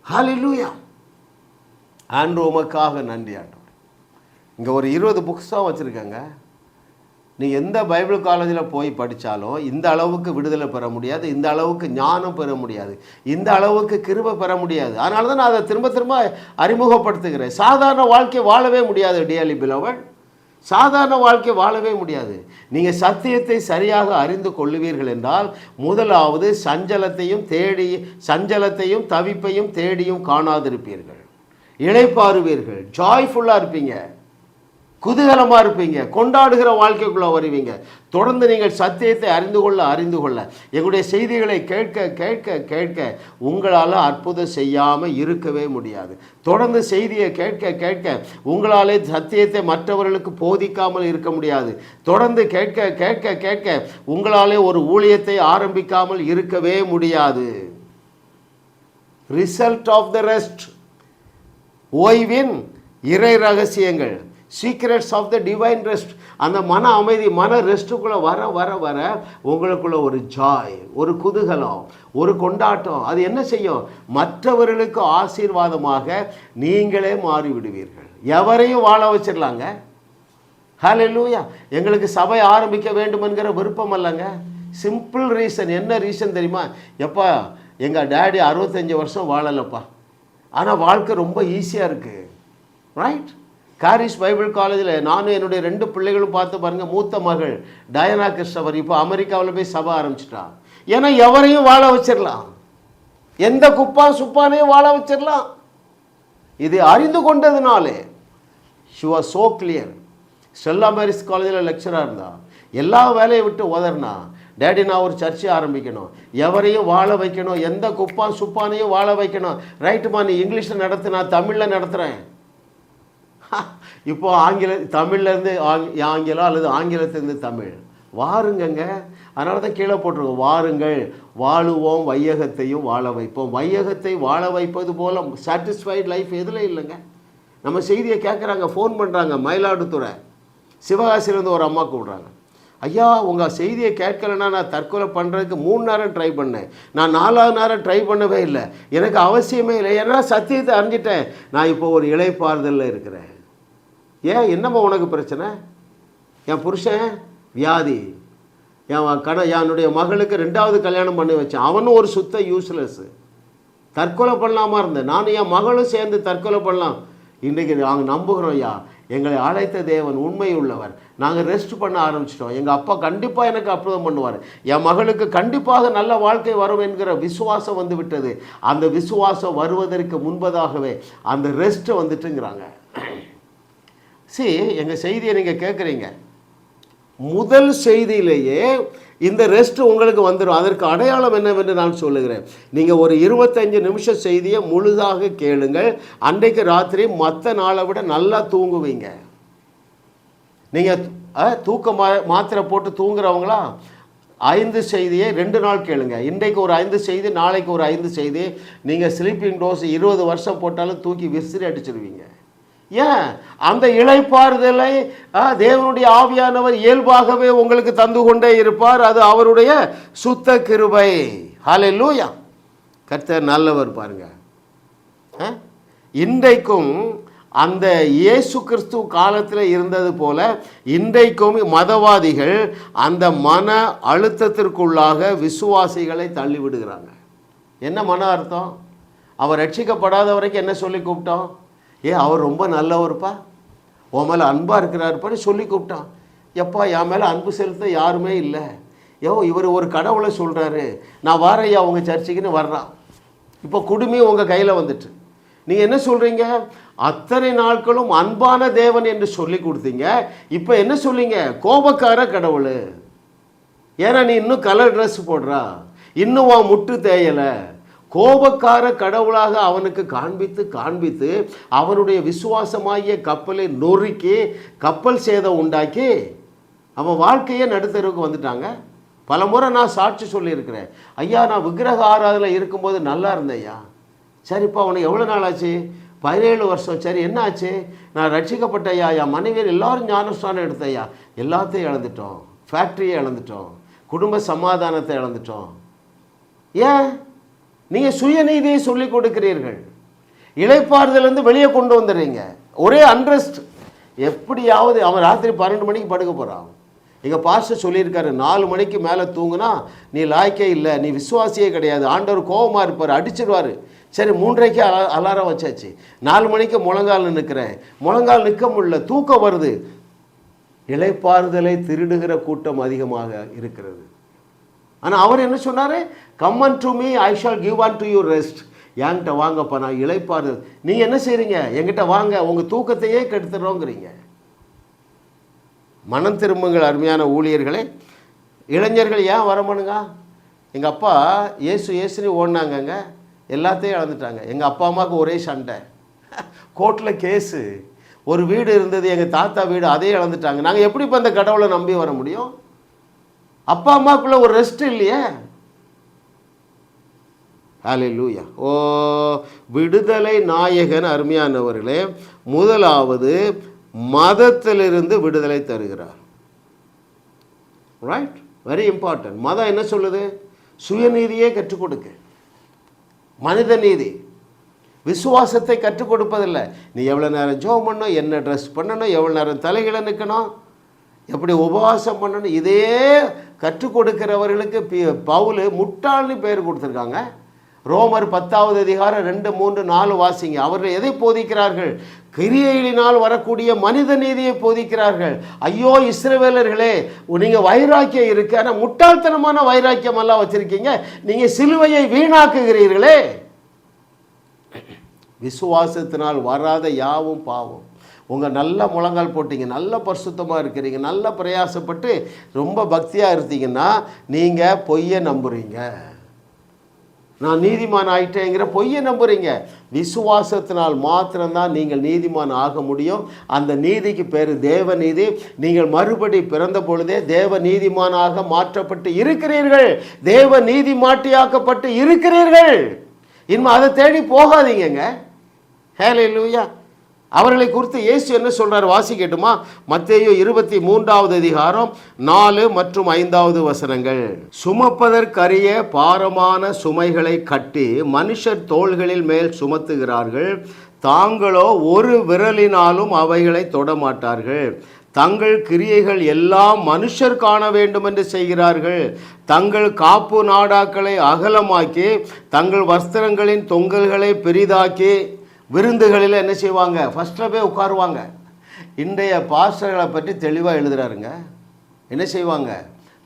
Speaker 2: Hallelujah. ஆண்டு உமக்காக நன்றி ஆண்டவரே. இங்கே ஒரு 20 புக்ஸ் தான் வச்சுருக்காங்க. நீ எந்த பைபிள் காலேஜில் போய் படித்தாலும் இந்த அளவுக்கு விடுதலை பெற முடியாது, இந்த அளவுக்கு ஞானம் பெற முடியாது, இந்த அளவுக்கு கிருபை பெற முடியாது. அதனால தான் நான் அதை திரும்ப திரும்ப அறிமுகப்படுத்துகிறேன். சாதாரண வாழ்க்கை வாழவே முடியாது டியர்லி பிலவட். சாதாரண வாழ்க்கை வாழவே முடியாது. நீங்கள் சத்தியத்தை சரியாக அறிந்து கொள்ளுவீர்கள் என்றால், முதலாவது சஞ்சலத்தையும் தவிப்பையும் தேடியும் காணாதிருப்பீர்கள். இளைப்பாறுவீர்கள், ஜாய்ஃபுல்லாக இருப்பீங்க, குதூகலமாக இருப்பீங்க, கொண்டாடுகிற வாழ்க்கைக்குள்ளே வருவீங்க. தொடர்ந்து நீங்கள் சத்தியத்தை அறிந்து கொள்ள எங்களுடைய செய்திகளை கேட்க கேட்க கேட்க உங்களால் அற்புதம் செய்யாமல் இருக்கவே முடியாது. தொடர்ந்து செய்தியை கேட்க கேட்க உங்களாலே சத்தியத்தை மற்றவர்களுக்கு போதிக்காமல் இருக்க முடியாது. தொடர்ந்து கேட்க கேட்க கேட்க உங்களாலே ஒரு ஊழியத்தை ஆரம்பிக்காமல் இருக்கவே முடியாது. ரிசல்ட் ஆஃப் த ரெஸ்ட், ஓய்வின் இறை ரகசியங்கள், secrets of the divine rest. அந்த மன அமைதி, மன ரெஸ்ட்டுக்குள்ளே வர வர வர உங்களுக்குள்ள ஒரு ஜாய், ஒரு குதூகலம், ஒரு கொண்டாட்டம். அது என்ன செய்யும்? மற்றவர்களுக்கு ஆசீர்வாதமாக நீங்களே மாறிவிடுவீர்கள். எவரையும் வாழ வச்சிடலாங்க. ஹல்லேலூயா. எங்களுக்கு சபை ஆரம்பிக்க வேண்டும் என்கிற விருப்பம் அல்லங்க. Simple reason. என்ன ரீசன் தெரியுமா? எப்பா எங்கள் டேடி 65 வருஷம் வாழலப்பா, ஆனால் வாழ்க்கை ரொம்ப ஈஸியாக இருக்குது. ரைட்? காரிஸ் பைபிள் காலேஜில் நானும் என்னுடைய 2 பிள்ளைகளும் பார்த்து பாருங்கள். மூத்த மகள் டயனா கிறிஸ்டவர் இப்போ அமெரிக்காவில் போய் சபை ஆரம்பிச்சிட்டான். ஏன்னா எவரையும் வாழ வச்சிடலாம், எந்த சுப்பானையும் வாழ வச்சிடலாம். இது அறிந்து கொண்டதுனாலே she was so clear. Stella Maris காலேஜில் லெக்சராக இருந்தா, எல்லா வேலையை விட்டு உதறினா, டேடி நான் ஒரு சர்ச்சை ஆரம்பிக்கணும், எவரையும் வாழ வைக்கணும், எந்த சுப்பானையும் வாழ வைக்கணும். ரைட்டுமா, நீ இங்கிலீஷில் நடத்து, நான் தமிழில் நடத்துகிறேன். இப்போ தமிழ்லேருந்து ஆங்கிலம் அல்லது ஆங்கிலத்திலேருந்து தமிழ். வாருங்கங்க. அதனால தான் கீழே போட்டிருக்கோம், வாருங்கள் வாழுவோம் வையகத்தையும் வாழ வைப்போம். வையகத்தை வாழ வைப்பது போல சாட்டிஸ்ஃபைடு லைஃப் எதில் இல்லைங்க. நம்ம செய்தியை கேட்குறாங்க, ஃபோன் பண்ணுறாங்க. மயிலாடுதுறை சிவகாசிலேருந்து ஒரு அம்மா கூப்பிட்றாங்க, ஐயா உங்கள் செய்தியை கேட்கலன்னா நான் தற்கொலை பண்ணுறதுக்கு 3 நேரம் ட்ரை பண்ணேன், நான் 4வது நேரம் ட்ரை பண்ணவே இல்லை, எனக்கு அவசியமே இல்லை, ஏன்னா சத்தியத்தை அறிஞ்சிட்டேன், நான் இப்போ ஒரு இளைப்பாறுதலில் இருக்கிறேன். ஏன், என்னம்மா உனக்கு பிரச்சனை? என் புருஷன் வியாதி, என்னுடைய மகளுக்கு 2வது கல்யாணம் பண்ணி வச்சேன், அவனும் ஒரு சுத்த யூஸ்லெஸ்ஸு, தற்கொலை பண்ணலாமா இருந்தேன், நானும் என் மகளும் சேர்ந்து தற்கொலை பண்ணலாம். இன்றைக்கு நாங்கள் நம்புகிறோம், ஐயா எங்களை அழைத்த தேவன் உண்மை உள்ளவர், நாங்கள் ரெஸ்ட் பண்ண ஆரம்பிச்சிட்டோம், எங்கள் அப்பா கண்டிப்பாக எனக்கு அற்புதம் பண்ணுவார், என் மகளுக்கு கண்டிப்பாக நல்ல வாழ்க்கை வரும் என்கிற விசுவாசம் வந்து விட்டது. அந்த விசுவாசம் வருவதற்கு முன்பதாகவே அந்த ரெஸ்ட்டு வந்துட்டுங்கிறாங்க. எங்கள் செய்தியை நீங்கள் கேட்குறீங்க, முதல் செய்தியிலேயே இந்த ரெஸ்ட் உங்களுக்கு வந்துடும். அதற்கு அடையாளம் என்னவென்று நான் சொல்லுகிறேன். நீங்கள் ஒரு 25 நிமிஷம் செய்தியை முழுதாக கேளுங்கள். அன்றைக்கு ராத்திரி மற்ற நாளை விட நல்லா தூங்குவீங்க. நீங்கள் தூக்க மாத்திரை போட்டு தூங்குறவங்களா 5 செய்தியை 2 நாள் கேளுங்க. இன்றைக்கு ஒரு 5 செய்தி, நாளைக்கு ஒரு 5 செய்தி. நீங்கள் ஸ்லீப்பிங் டோஸ் 20 வருஷம் போட்டாலும் தூக்கி விசிறி அடிச்சிருவீங்க. ஏன், அந்த இளைப்பாறுதலை தேவனுடைய ஆவியானவர் இயல்பாகவே உங்களுக்கு தந்து கொண்டே இருப்பார். அது அவருடைய சுத்த கிருபை. ஹல்லேலூயா. கர்த்தர் நல்லவர். பாருங்க, இன்றைக்கும் அந்த இயேசு கிறிஸ்து காலத்தில் இருந்தது போல இன்றைக்கும் மதவாதிகள் அந்த மன அழுத்தத்திற்குள்ளாக விசுவாசிகளை தள்ளிவிடுகிறாங்க. என்ன மன அர்த்தம்? அவர் ரட்சிக்கப்படாத வரைக்கும் என்ன சொல்லி கூப்பிட்டோம்? அவர் ரொம்ப நல்லவர்ப்பா, உன் மேலே அன்பாக இருக்கிறாருப்பான்னு சொல்லி கூப்பிட்டான். எப்பா என் மேலே அன்பு செலுத்த யாருமே இல்லை, இவர் ஒரு கடவுளை சொல்கிறாரு, நான் வாரையா உங்கள் சர்ச்சுக்குன்னு வர்றான். இப்போ குடுமி உங்கள் கையில் வந்துட்டு நீங்கள் என்ன சொல்கிறீங்க? அத்தனை நாட்களும் அன்பான தேவன் என்று சொல்லி கொடுத்தீங்க, இப்போ என்ன சொல்லிங்க? கோபக்கார கடவுள். ஏன்னா நீ இன்னும் கலர் ட்ரெஸ் போடுறா, இன்னும் உன் முட்டு தேயலை. கோபக்கார கடவுளாக அவனுக்கு காண்பித்து அவனுடைய விசுவாசமாகிய கப்பலை நொறுக்கி கப்பல் சேதம் உண்டாக்கி அவன் வாழ்க்கையே நடுத்தருக்கு வந்துட்டாங்க. பல முறை நான் சாட்சி சொல்லியிருக்கிறேன், ஐயா நான் விக்கிரக ஆராதனை இருக்கும்போது நல்லா இருந்தேன் ஐயா. சரிப்பா உனக்கு எவ்வளோ நாள் ஆச்சு? 17 வருஷம். சரி என்ன ஆச்சு? நான் ரட்சிக்கப்பட்ட ஐயா, என் மனைவியர் எல்லாரும் ஞானஸ்தானம் எடுத்தையா. எல்லாத்தையும் இழந்துட்டோம், ஃபேக்ட்ரியை இழந்துட்டோம், குடும்ப சமாதானத்தை இழந்துட்டோம். ஏன்? நீங்கள் சுயநீதியை சொல்லிக் கொடுக்கிறீர்கள், இளைப்பாறுதலேருந்து வெளியே கொண்டு வந்துடுறீங்க. ஒரே அன்ரெஸ்ட். எப்படியாவது அவன் ராத்திரி 12 மணிக்கு படுக்க போகிறான். எங்கள் பாஸ்டர் சொல்லியிருக்காரு, 4 மணிக்கு மேலே தூங்குனா நீ லாய்க்கே இல்லை, நீ விசுவாசியே கிடையாது, ஆண்டவர் கோபமாக இருப்பார், அடிச்சிடுவார். சரி 3:30 அலாரம் வச்சாச்சு, 4 மணிக்கு முழங்கால் நிற்கிறேன், முழங்கால் நிற்க முடியல, தூக்கம் வருது. இளைப்பாறுதலை திருடுகிற கூட்டம் அதிகமாக இருக்கிறது. ஆனால் அவர் என்ன சொன்னார்? Come and me, I shall give and you rest. என்கிட்ட வாங்கப்பா, நான் இளைப்பாறுதல். நீங்கள் என்ன செய்கிறீங்க? என்கிட்ட வாங்க, உங்கள் தூக்கத்தையே கெடுத்துடுறோங்கிறீங்க. மனம் திரும்புங்கள் அருமையான ஊழியர்களே. இளைஞர்கள் ஏன் வரமானுங்க? எங்கள் அப்பா ஏசுன்னு ஓடினாங்கங்க, எல்லாத்தையும் இழந்துட்டாங்க. எங்கள் அப்பா அம்மாவுக்கு ஒரே சண்டை, கோர்ட்டில் கேஸு. ஒரு வீடு இருந்தது, எங்கள் தாத்தா வீடு, அதையே இழந்துட்டாங்க. நாங்கள் எப்படி இப்போ அந்த கடவுளை நம்பி வர முடியும்? அப்பா அம்மாக்குள்ள ஒரு ரெஸ்ட் இல்லையே. ஹல்லேலூயா. ஓ விடுதலை நாயகன் அருமையானவர்களே, முதலாவது மதத்திலிருந்து விடுதலை தருகிறார். Right, very important. மதம் என்ன சொல்லுது? சுயநீதியே கற்றுக் கொடுக்க, மனித நீதி. விசுவாசத்தை கற்றுக் கொடுப்பதில்லை. நீ எவ்வளோ நேரம் ஜெபம் பண்ணணும், என்ன ட்ரெஸ் பண்ணணும், எவ்வளோ நேரம் தலைகளை நிற்கணும், எப்படி உபவாசம் பண்ணணும், இதே கற்றுக் கொடுக்கிறவர்களுக்கு பவுல் முட்டாள்னு பேர் கொடுத்துருக்காங்க. ரோமர் 10வது அதிகாரம் 2, 3, 4 வாசிங்க. அவர்கள் எதை போதிக்கிறார்கள்? கிரியைகளினால் வரக்கூடிய மனித நீதியை போதிக்கிறார்கள். ஐயோ இஸ்ரவேலர்களே, நீங்கள் வைராக்கியம் இருக்கு, ஆனால் முட்டாள்தனமான வைராக்கியம் எல்லாம் வச்சிருக்கீங்க, நீங்கள் சிலுவையை வீணாக்குகிறீர்களே. விசுவாசத்தினால் வராத யாவும் பாவம். உங்கள் நல்ல முழங்கால் போட்டிங்க, நல்ல பரிசுத்தமாக இருக்கிறீங்க, நல்ல பிரயாசப்பட்டு ரொம்ப பக்தியாக இருந்தீங்கன்னா நீங்கள் பொய்யை நம்புறீங்க. நான் நீதிமான் ஆயிட்டேங்கிற பொய்யை நம்புறீங்க. விசுவாசத்தினால் மாத்திரம்தான் நீங்கள் நீதிமான் ஆக முடியும். அந்த நீதிக்கு பேர் தேவ நீதி. நீங்கள் மறுபடி பிறந்த பொழுதே தேவ நீதிமானாக மாற்றப்பட்டு இருக்கிறீர்கள். தேவ நீதி மாட்டியாக்கப்பட்டு இருக்கிறீர்கள். இன்னும் அதை தேடி போகாதீங்க. ஹல்லேலூயா. அவர்களை குறித்து இயேசு என்ன சொல்றார் வாசிக்கட்டுமா? மத்தேயு 23வது அதிகாரம் 4 மற்றும் 5வது வசனங்கள். சுமப்பதற்கரிய பாரமான சுமைகளை கட்டி மனுஷர் தோள்களில் மேல் சுமத்துகிறார்கள், தாங்களோ ஒரு விரலினாலும் அவைகளை தொடமாட்டார்கள். தங்கள் கிரியைகள் எல்லாம் மனுஷர் காண வேண்டும் என்று செய்கிறார்கள். தங்கள் காப்பு நாடாக்களை அகலமாக்கி தங்கள் வஸ்திரங்களின் தொங்கல்களை பெரிதாக்கி விருந்துகளில் என்ன செய்வாங்க? ஃபஸ்ட்டில் போய் உட்காருவாங்க. இன்றைய பாஸ்டர்களை பற்றி தெளிவாக எழுதுகிறாருங்க. என்ன செய்வாங்க?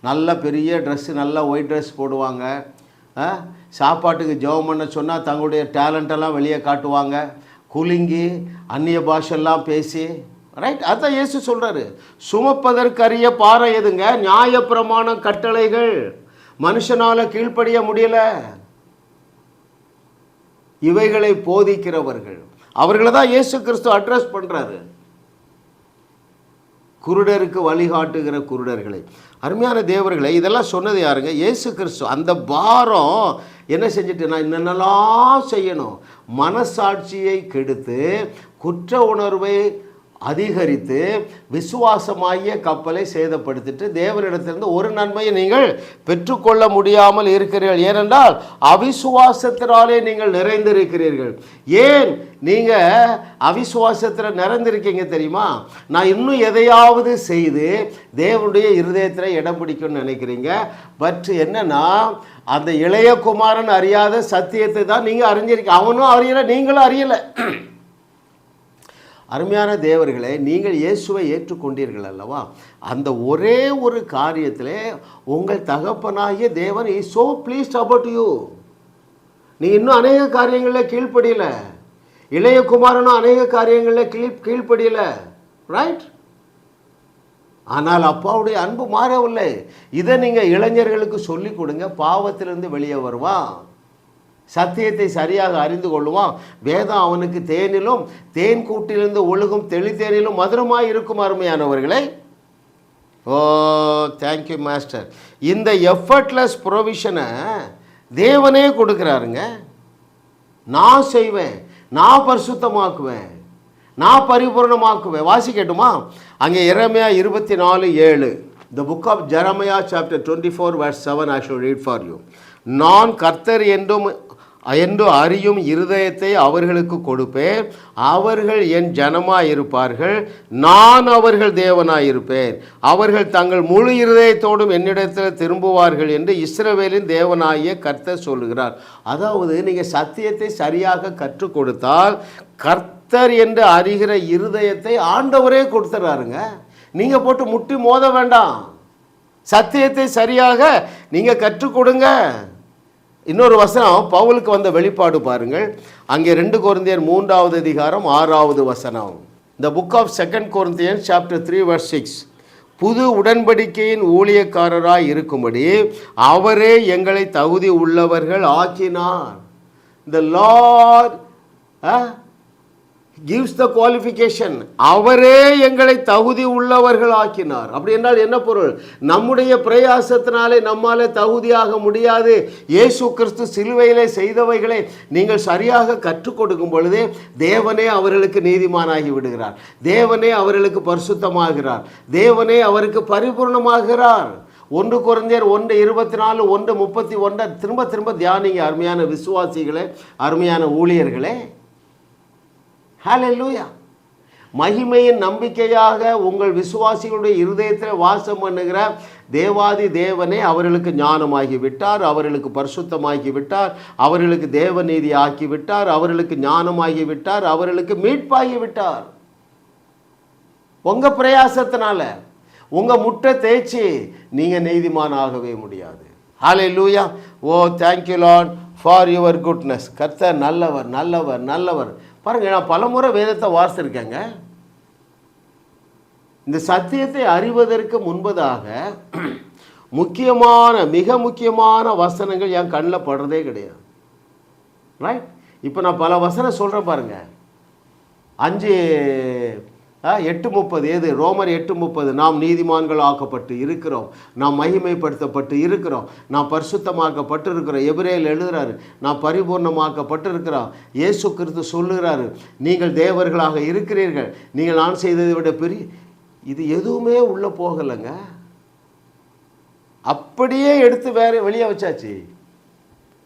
Speaker 2: நல்ல பெரிய ட்ரெஸ்ஸு, நல்ல ஒயிட் ட்ரெஸ் போடுவாங்க. சாப்பாட்டுக்கு ஜெபம் பண்ண சொன்னால் தங்களுடைய டேலண்டெல்லாம் வெளியே காட்டுவாங்க. குலுங்கி அந்நிய பாஷெல்லாம் பேசி, ரைட்? அதான் இயேசு சொல்கிறாரு. சுமப்பதற்கரிய பாறை எதுங்க? நியாயப்பிரமாண கட்டளைகள். மனுஷனால் கீழ்ப்படிய முடியலை. இவைகளை போதிக்கிறவர்கள், அவர்களை தான் இயேசு கிறிஸ்து அட்ரஸ் பண்ணுறாரு. குருடருக்கு வழிகாட்டுகிற குருடர்களை. அருமையான தேவர்களை, இதெல்லாம் சொன்னது யாருங்க? இயேசு கிறிஸ்து. அந்த பாரம் என்ன செஞ்சுட்டு நான் என்னென்னலாம் செய்யணும், மனசாட்சியை கெடுத்து குற்ற உணர்வை அதிகரித்து விசுவாசமாகிய கப்பலை சேதப்படுத்திட்டு தேவனிடத்திலிருந்து ஒரு நன்மையை நீங்கள் பெற்றுக்கொள்ள முடியாமல் இருக்கிறீர்கள். ஏனென்றால் அவிசுவாசத்தினாலே நீங்கள் நிறைந்திருக்கிறீர்கள். ஏன் நீங்கள் அவிசுவாசத்தில் நிறைந்திருக்கீங்க தெரியுமா? நான் இன்னும் எதையாவது செய்து தேவனுடைய இருதயத்தில் இடம் பிடிக்கும்னு நினைக்கிறீங்க. பட் என்னன்னா, அந்த இளைய குமாரன் அறியாத சத்தியத்தை தான் நீங்கள் அறிஞ்சிருக்கீங்க. அவனும் அறியலை, நீங்களும் அறியலை. அருமையான தேவர்களே, நீங்கள் இயேசுவை ஏற்றுக்கொண்டீர்கள் அல்லவா? அந்த ஒரே ஒரு காரியத்திலே உங்கள் தகப்பனாகிய தேவன் is so pleased about you. நீ இன்னும் அநேக காரியங்களில் கீழ்ப்படியல. இளைய குமாரனும் அநேக காரியங்களில் கீழ்ப்படியல, ரைட்? ஆனால் அப்பாவுடைய அன்பு மாறவில்லை. இதை நீங்கள் இளைஞர்களுக்கு சொல்லிக் கொடுங்க. பாவத்திலிருந்து வெளியே வருவான், சத்தியத்தை சரியாக அறிந்து கொள்ளுவான். வேதம் அவனுக்கு தேனிலும் தேன் கூட்டிலிருந்து ஒழுகும் தெளித்தேனிலும் மதுரமாய் இருக்கும். அருமையானவர்களே, ஓ தேங்க்யூ மாஸ்டர். இந்த எஃபர்ட்லெஸ் ப்ரொவிஷனை தேவனே கொடுக்குறாருங்க. நான் செய்வேன், நான் பரிசுத்தமாக்குவேன், நான் பரிபூர்ணமாக்குவேன். வாசிக்கட்டுமா? அங்கே எரேமியா 24:7. The book of Jeremiah chapter 24 verse 7 I shall read for you. நான் கர்த்தர் என்று அறியும் இருதயத்தை அவர்களுக்கு கொடுப்பேன், அவர்கள் என் ஜனமாயிருப்பார்கள், நான் அவர்கள் தேவனாயிருப்பேன், அவர்கள் தங்கள் முழு இருதயத்தோடும் என்னிடத்தில் திரும்புவார்கள் என்று இஸ்ரவேலின் தேவனாகிய கர்த்தர் சொல்லுகிறார். அதாவது நீங்கள் சத்தியத்தை சரியாக கற்றுக் கொடுத்தால் கர்த்தர் என்று அறிகிற இருதயத்தை ஆண்டவரே கொடுத்துறாருங்க. நீங்கள் போட்டு முட்டி மோத வேண்டாம். சத்தியத்தை சரியாக நீங்கள் கற்றுக் கொடுங்க. இன்னொரு வசனம், பவுலுக்கு வந்த வெளிப்பாடு பாருங்கள். அங்கே 2 கொரிந்தியர் 3வது அதிகாரம் 6வது வசனம். The book of 2 Corinthians chapter 3 verse 6. புது உடன்படிக்கையின் ஊழியக்காரராய் இருக்கும்படி அவரே எங்களை தகுதி உள்ளவர்கள் ஆக்கினார். The Lord gives the qualification. அவரே எங்களை தகுதி உள்ளவர்கள் ஆக்கினார். அப்படி என்றால் என்ன பொருள்? நம்முடைய பிரயாசத்தினாலே நம்மாலே தகுதியாக முடியாது. இயேசு கிறிஸ்து சிலுவையிலே செய்தவைகளை நீங்கள் சரியாக கற்றுக் கொடுக்கும் பொழுதே தேவனே அவர்களுக்கு நீதிமானாகி விடுகிறார். தேவனே அவர்களுக்கு பரிசுத்தமாகிறார். தேவனே அவருக்கு பரிபூர்ணமாகிறார். 1 கொரிந்தியர் 1:24, 1:31 திரும்ப திரும்ப தியானிங்க. அருமையான விசுவாசிகளே, அருமையான ஊழியர்களே, ஹல்லேலூயா. மகிமையின் நம்பிக்கையாக உங்கள் விசுவாசிகளுடைய இருதயத்தில் வாசம் பண்ணுகிற தேவாதி தேவனே அவர்களுக்கு ஞானமாகி விட்டார், அவர்களுக்கு பரிசுத்தமாகி விட்டார், அவர்களுக்கு தேவநீதி ஆக்கி விட்டார், அவர்களுக்கு ஞானமாகி விட்டார், அவர்களுக்கு மீட்பாகி விட்டார். உங்கள் பிரயாசத்தினால உங்கள் முட்டை தேய்ச்சி நீங்கள் நீதிமானாகவே முடியாது. Hallelujah. Oh thank you Lord for your goodness. கர்த்தர் நல்லவர், நல்லவர், நல்லவர். பாருங்கள், நான் பலமுறை வேதத்தை வாசிச்சிருக்கேங்க. இந்த சத்தியத்தை அறிவதற்கு முன்பதாக முக்கியமான மிக முக்கியமான வசனங்கள் என் கண்ணில் படுறதே கிடையாது. ரைட். இப்போ நான் பல வசனம் சொல்கிறேன் பாருங்கள். 5:8:30 எது? ரோமர் 8:30. நாம் நீதிமான்கள் ஆக்கப்பட்டு இருக்கிறோம், நாம் மகிமைப்படுத்தப்பட்டு இருக்கிறோம், நாம் பரிசுத்தமாக்கப்பட்டு இருக்கிறோம். எபிரேயர் எழுதுறாரு, நாம் பரிபூர்ணமாக்கப்பட்டு இருக்கிறோம். இயேசு கிறிஸ்து சொல்லுகிறாரு, நீங்கள் தேவர்களாக இருக்கிறீர்கள், நீங்கள் நான் செய்ததை விட பெரிய. இது எதுவுமே உள்ளே போகலைங்க, அப்படியே எடுத்து வேற வெளியே வச்சாச்சு.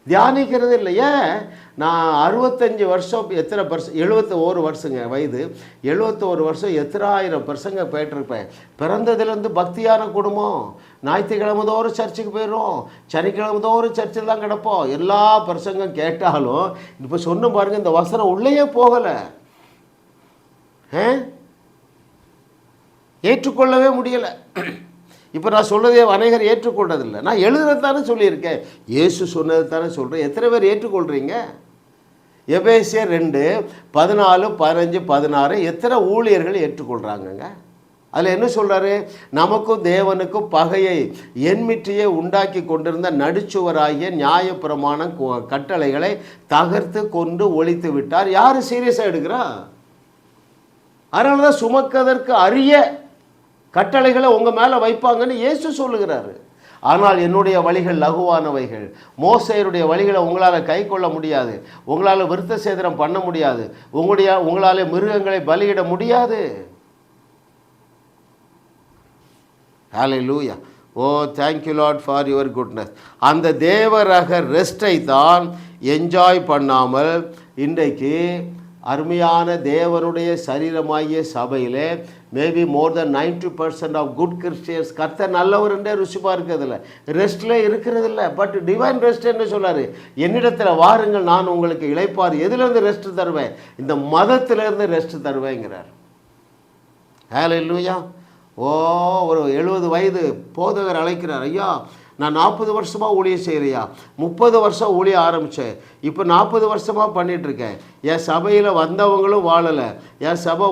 Speaker 2: தியானிக்கிறது இல்லை. ஏன்? நான் 65 வருஷம், எத்தனை பர்சன்ட், 71 வருஷங்க வயது, 71 வருஷம், எத்தனை ஆயிரம் பர்சங்க போயிட்டுருப்பேன். பிறந்ததுலேருந்து பக்தியான குடும்பம். ஞாயிற்றுக்கிழமை தோறும் சர்ச்சுக்கு போயிடுவோம், சனிக்கிழமை தோறும் சர்ச்சில் தான் கிடப்போம். எல்லா பர்சங்கம் கேட்டாலும் இப்போ சொன்ன பாருங்கள், இந்த வசனம் உள்ளேயே போகலை. ஏற்றுக்கொள்ளவே முடியலை. இப்போ நான் சொல்கிறதே அநேகர் ஏற்றுக்கொண்டதில்லை. நான் எழுதுறது தானே சொல்லியிருக்கேன், இயேசு சொன்னது தானே சொல்கிறேன். எத்தனை பேர் ஏற்றுக்கொள்கிறீங்க? எபேசியர் 2:14, 15, 16 எத்தனை ஊழியர்கள் ஏற்றுக்கொள்கிறாங்கங்க? அதில் என்ன சொல்கிறாரு? நமக்கும் தேவனுக்கும் பகையை என்மிட்டியை உண்டாக்கி கொண்டிருந்த நடுச்சுவராகிய நியாயப்பிரமாண கட்டளைகளை தகர்த்து கொண்டு ஒழித்து விட்டார். யார் சீரியஸாக எடுக்கிறா? அதனால தான் சுமக்கதற்கு அரிய கட்டளைகளை உங்கள் மேலே வைப்பாங்கன்னு இயேசு சொல்லுகிறாரு. ஆனால் என்னுடைய வழிகள் லகுவானவைகள், மோசேயருடைய வழிகளை உங்களால் கை கொள்ள முடியாது, உங்களால் விருத்த சேதனம் பண்ண முடியாது, உங்களால் மிருகங்களை பலியிட முடியாது. Hallelujah. Oh thank you Lord for your goodness. அந்த தேவரக ரெஸ்ட்டை தான் என்ஜாய் பண்ணாமல் இன்றைக்கு அருமையான தேவனுடைய சரீரமாகிய சபையில் maybe more than 90% of good Christians கர்த்தர் நல்லவருன்றே ருசி பார்க்கிறதில்ல, ரெஸ்ட்டில் இருக்கிறதில்ல. பட் டிவைன் ரெஸ்ட் என்ன சொல்கிறாரு? என்னிடத்தில் வாருங்கள், நான் உங்களுக்கு இளைப்பார். எதுலேருந்து ரெஸ்ட் தருவேன்? இந்த மதத்திலேருந்து ரெஸ்ட் தருவேங்கிறார். ஹல்லேலூயா. ஓ ஒரு 70 வயது போதகர் அழைக்கிறார், ஐயா நான் 40 வருஷமாக ஊழியம் செய்கிறியா, 30 வருஷம் ஊழியம் ஆரம்பித்தேன், இப்போ 40 வருஷமாக பண்ணிகிட்ருக்கேன். என் சபையில் வந்தவங்களும் வாழலை, என் சபை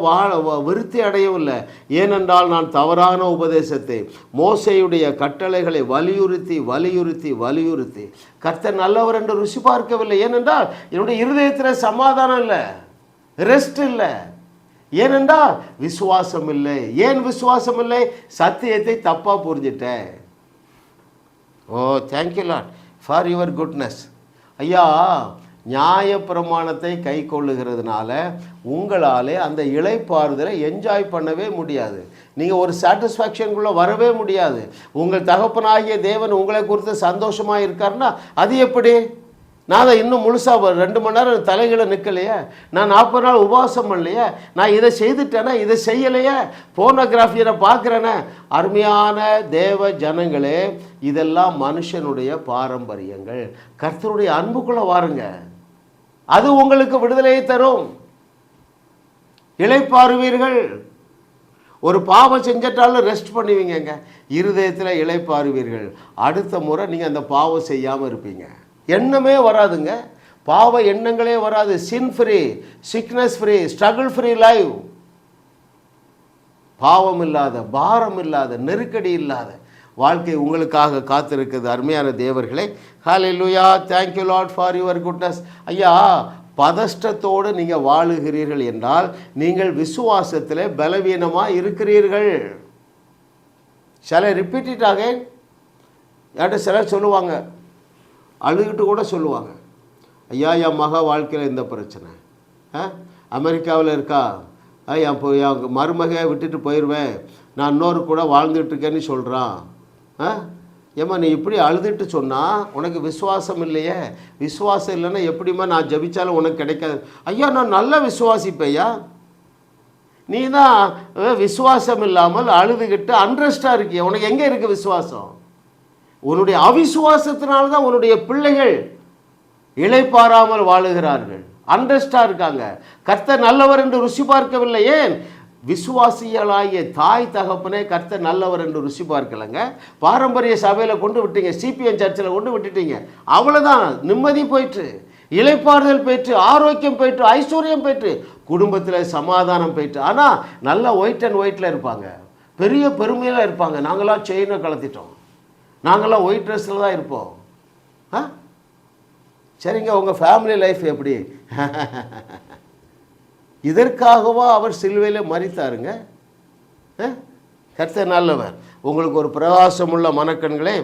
Speaker 2: விருத்தி அடையவும் இல்லை. ஏனென்றால் நான் தவறான உபதேசத்தை, மோசேயுடைய கட்டளைகளை வலியுறுத்தி வலியுறுத்தி வலியுறுத்தி கர்த்தர் நல்லவர் என்று ருசி பார்க்கவில்லை. ஏனென்றால் என்னுடைய இருதயத்தில் சமாதானம் இல்லை, ரெஸ்ட் இல்லை. ஏனென்றால் விசுவாசம் இல்லை. ஏன் விசுவாசம் இல்லை? சத்தியத்தை தப்பாக புரிஞ்சிட்டேன். Oh thank you Lord for your goodness. ஐயா, நியாயப்பிரமாணத்தை கை கொள்ளுகிறதுனால உங்களாலே அந்த இளைப்பாறுதலை என்ஜாய் பண்ணவே முடியாது. நீங்கள் ஒரு சாட்டிஸ்ஃபேக்ஷனுக்குள்ளே வரவே முடியாது. உங்கள் தகப்பனாகிய தேவன் உங்களை குறித்து சந்தோஷமாக இருக்காருன்னா அது எப்படி? நான் அதை இன்னும் முழுசாக 2 மணி நேரம் தலைகளை நிற்கலையே, நான் 40 நாள் உபவாசம் பண்ணலையே, நான் இதை செய்துட்டேனே, இதை செய்யலையே, போனோகிராஃபியை நான் பார்க்குறேனே. அருமையான தேவ ஜனங்களே, இதெல்லாம் மனுஷனுடைய பாரம்பரியங்கள். கர்த்தருடைய அன்புக்குள்ளே வாருங்க, அது உங்களுக்கு விடுதலையை தரும், இளைப்பாறுவீர்கள். ஒரு பாவம் செஞ்சிட்டாலும் ரெஸ்ட் பண்ணுவீங்க, இருதயத்தில் இளைப்பாறுவீர்கள். அடுத்த முறை நீங்கள் அந்த பாவம் செய்யாமல் இருப்பீங்க. எண்ணமே வராதுங்க, பாவ எண்ணங்களே வராது. Sin free, sickness free, struggle free live. பாவம் இல்லாத, பாரம் இல்லாத, நெருக்கடி இல்லாத வாழ்க்கை உங்களுக்காக காத்திருக்குது. அருமையான தேவர்களே, hallelujah. Thank you Lord for your goodness. ஐயா, பதஷ்டத்தோடு நீங்கள் வாழுகிறீர்கள் என்றால் நீங்கள் விசுவாசத்தில் பலவீனமாக இருக்கிறீர்கள். சில ரிப்பீட் இட் அகைன். யார்கிட்ட சிலர் சொல்லுவாங்க, அழுகிட்டு கூட சொல்லுவாங்க, ஐயா என் மக வாழ்க்கையில் இந்த பிரச்சனை, அமெரிக்காவில் இருக்கா, என் மருமகையை விட்டுட்டு போயிடுவேன், நான் இன்னொரு கூட வாழ்ந்துட்டுருக்கேன்னு சொல்கிறான். ஏம்மா நீ இப்படி அழுதுட்டு சொன்னால் உனக்கு விசுவாசம் இல்லையே, விசுவாசம் இல்லைன்னா எப்படிம்மா நான் ஜபிச்சாலும் உனக்கு கிடைக்காது. ஐயா நான் நல்லா விசுவாசிப்பையா, நீ தான் விசுவாசம் இல்லாமல் அழுதுகிட்டு அன்ரெஸ்டாக இருக்கிய, உனக்கு எங்கே இருக்குது விசுவாசம்? உன்னுடைய அவிசுவாசத்தினால தான் உன்னுடைய பிள்ளைகள் இளைப்பாறாமல் வாழுகிறார்கள், அன்ரெஸ்டாக இருக்காங்க. கர்த்தர் நல்லவர் என்று ருசி பார்க்கவில்லை. ஏன்? விசுவாசிகளாகிய தாய் தகப்பனே கர்த்தர் நல்லவர் என்று ருசி பார்க்கலைங்க. பாரம்பரிய சபையில் கொண்டு விட்டீங்க, சிபிஎம் சர்ச்சில் கொண்டு விட்டுட்டீங்க, அவ்வளோதான். நிம்மதி போயிட்டு, இளைப்பாறுதல் போயிட்டு, ஆரோக்கியம் போயிட்டு, ஐஸ்வர்யம் போயிட்டு, குடும்பத்தில் சமாதானம் போயிட்டு. ஆனால் நல்லா ஒயிட் அண்ட் ஒயிட்டில் இருப்பாங்க, பெரிய பெருமையில் இருப்பாங்க. நாங்களாம் செயினை கலத்திட்டோம், நாங்களாம் ஒயிட் ட்ரெஸ்ஸில் தான் இருப்போம். சரிங்க, உங்கள் ஃபேமிலி லைஃப் எப்படி? இதற்காகவா அவர் சிலுவையில் மரித்தாருங்க? கர்த்தர் நல்லவர். உங்களுக்கு ஒரு பிரகாசமுள்ள மனக்கண்களே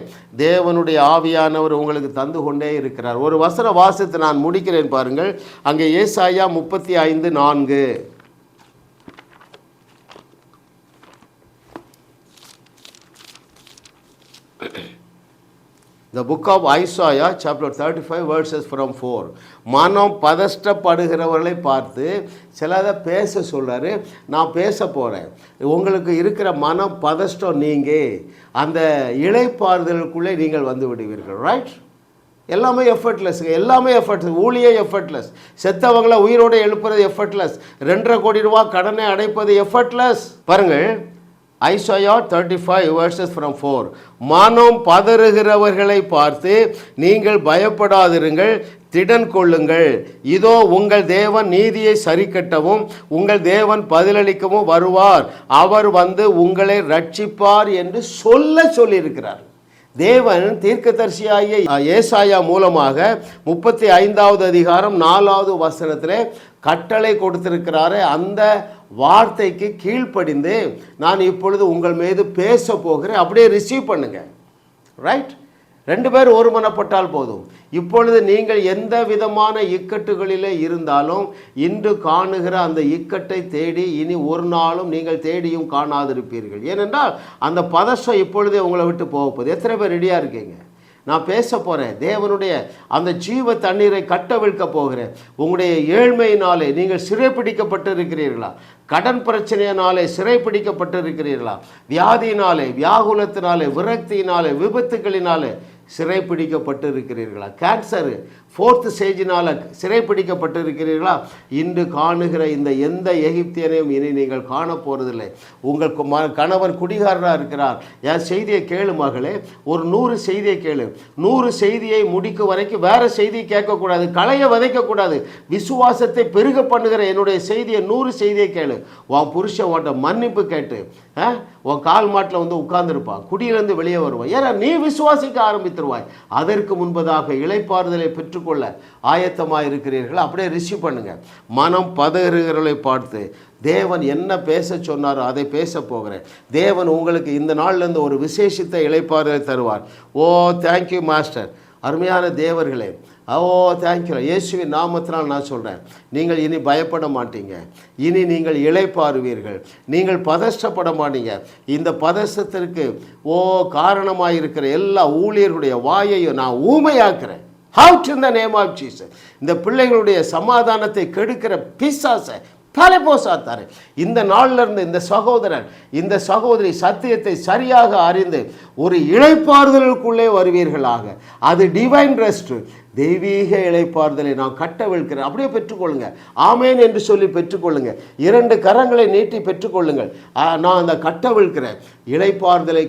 Speaker 2: தேவனுடைய ஆவியானவர் உங்களுக்கு தந்து கொண்டே இருக்கிறார். ஒரு வசன வாசத்தை நான் முடிக்கிறேன் பாருங்கள். அங்கே ஏசாயா 35:4. The book of Isaiah chapter 35 verses from 4. மனம் பதஷ்டப்படுகிறவர்களை பார்த்து சிலதை பேச சொல்கிறாரு. நான் பேச போகிறேன். உங்களுக்கு இருக்கிற மனம் பதஷ்டம் நீங்கி அந்த இளைப்பாறுதலுக்குள்ளே நீங்கள் வந்து விடுவீர்கள். ரைட்? எல்லாமே எஃபர்ட்லெஸ்ங்க. எல்லாமே எஃபர்ட்லெஸ். ஊழியே எஃபர்ட்லெஸ். செத்தவங்களை உயிரோடு எழுப்புறது எஃபர்ட்லெஸ். 2.5 கோடி ரூபா கடனை அடைப்பது எஃபர்ட்லெஸ். பாருங்கள், ஐசாயா 35 verses from 4. மனம் பதறுகிறவர்களை பார்த்து நீங்கள் பயப்படாதிருங்கள், திடன் கொள்ளுங்கள். இதோ உங்கள் தேவன் நீதியை சரிக்கட்டவும் உங்கள் தேவன் பதிலளிக்கவும் வருவார். அவர் வந்து உங்களை ரட்சிப்பார் என்று சொல்லியிருக்கிறார். தேவன் தீர்க்கதரிசியாகிய ஏசாயா மூலமாக 35வது அதிகாரம் 4வது வசனத்திலே கட்டளை கொடுத்திருக்கிறாரு. அந்த வார்த்தைக்கு கீழ்ப்படிந்து நான் இப்பொழுது உங்கள் மீது பேச போகிறேன். அப்படியே ரிசீவ் பண்ணுங்க. ரைட்? 2 பேர் ஒருமனப்பட்டால் போதும். இப்பொழுது நீங்கள் எந்த விதமான இக்கட்டுகளிலே இருந்தாலும் இன்று காணுகிற அந்த இக்கட்டை தேடி இனி ஒரு நாளும் நீங்கள் தேடியும் காணாதிருப்பீர்கள். ஏனென்றால் அந்த பதஷ்டம் இப்பொழுதே உங்களை விட்டு போகுது. எத்தனை பேர் ரெடியாக இருக்கீங்க? நான் பேச போகிறேன். தேவனுடைய அந்த ஜீவ தண்ணீரை கட்டவிழ்க்க போகிறேன். உங்களுடைய ஏழ்மையினாலே நீங்கள் சிறைப்பிடிக்கப்பட்டு இருக்கிறீர்களா? கடன் பிரச்சனையினாலே சிறைப்பிடிக்கப்பட்டு இருக்கிறீர்களா? வியாதியினாலே, வியாகுலத்தினாலே, விரக்தியினாலே, விபத்துக்களினாலே சிறைப்பிடிக்கப்பட்டு இருக்கிறீர்களா? கேன்சரு 4th ஸ்டேஜினால் சிறைப்பிடிக்கப்பட்டு இருக்கிறீர்களா? இன்று காணுகிற இந்த எந்த எகிப்தியனையும் இனி நீங்கள் காண போகிறதில்லை. உங்கள் கணவன் குடிகாரராக இருக்கிறார். என் செய்தியை கேளு மகளே. ஒரு 100 செய்தியை கேளு. 100 செய்தியை முடிக்கும் வரைக்கும் வேறு செய்தியை கேட்கக்கூடாது, களைய விதைக்கக்கூடாது. விசுவாசத்தை பெருக பண்ணுகிற என்னுடைய செய்தியை 100 செய்தியை கேளு. உன் புருஷன் உன்ட்ட மன்னிப்பு கேட்டு உன் கால் மாட்டில் வந்து உட்கார்ந்துருப்பான். குடியிலிருந்து வெளியே வருவான். ஏன்னா நீ விசுவாசிக்க ஆரம்பித்துருவாய். அதற்கு முன்பதாக இளைப்பாறுதலை பெற்றுக்கொள்ள ஆயத்தமாக இருக்கிறீர்கள். அப்படியே ரிசீவ் பண்ணுங்க. மனம் பதறுகிறவர்களை பார்த்து தேவன் என்ன பேச சொன்னாரோ அதை பேச போகிறேன். தேவன் உங்களுக்கு இந்த நாள்லேருந்து ஒரு விசேஷித்த இளைப்பாறுதலை தருவார். ஓ தேங்க்யூ மாஸ்டர். அருமையான தேவர்களே, ஓ தேங்க்யூ. இயேசுவின் நாமத்தினால் நான் சொல்கிறேன், நீங்கள் இனி பயப்பட மாட்டீங்க. இனி நீங்கள் இளைப்பாறுவீர்கள். நீங்கள் பதஷ்டப்பட மாட்டீங்க. இந்த பதஷ்டத்திற்கு காரணமாக இருக்கிற எல்லா ஊழியர்களுடைய வாயையும் நான் ஊமையாக்குறேன். Out in the name of Jesus. இந்த பிள்ளைகளுடைய சமாதானத்தை கெடுக்கிற பிசாசை தலைபோசாத்தாரு. இந்த நாளில் இருந்து இந்த சகோதரன் இந்த சகோதரி சத்தியத்தை சரியாக அறிந்து ஒரு இளைப்பாறுதலுக்குள்ளே வருவீர்களாக. அது டிவைன் ரெஸ்ட், தெய்வீக இளைப்பாறுதலை நான் கட்டவிழ்க்கிறேன். அப்படியே பெற்றுக்கொள்ளுங்க. ஆமேன் என்று சொல்லி பெற்றுக்கொள்ளுங்க. 2 கரங்களை நீட்டி பெற்றுக்கொள்ளுங்கள். நான் அந்த கட்டவிழ்க்கிறேன். இளைப்பாறுதலை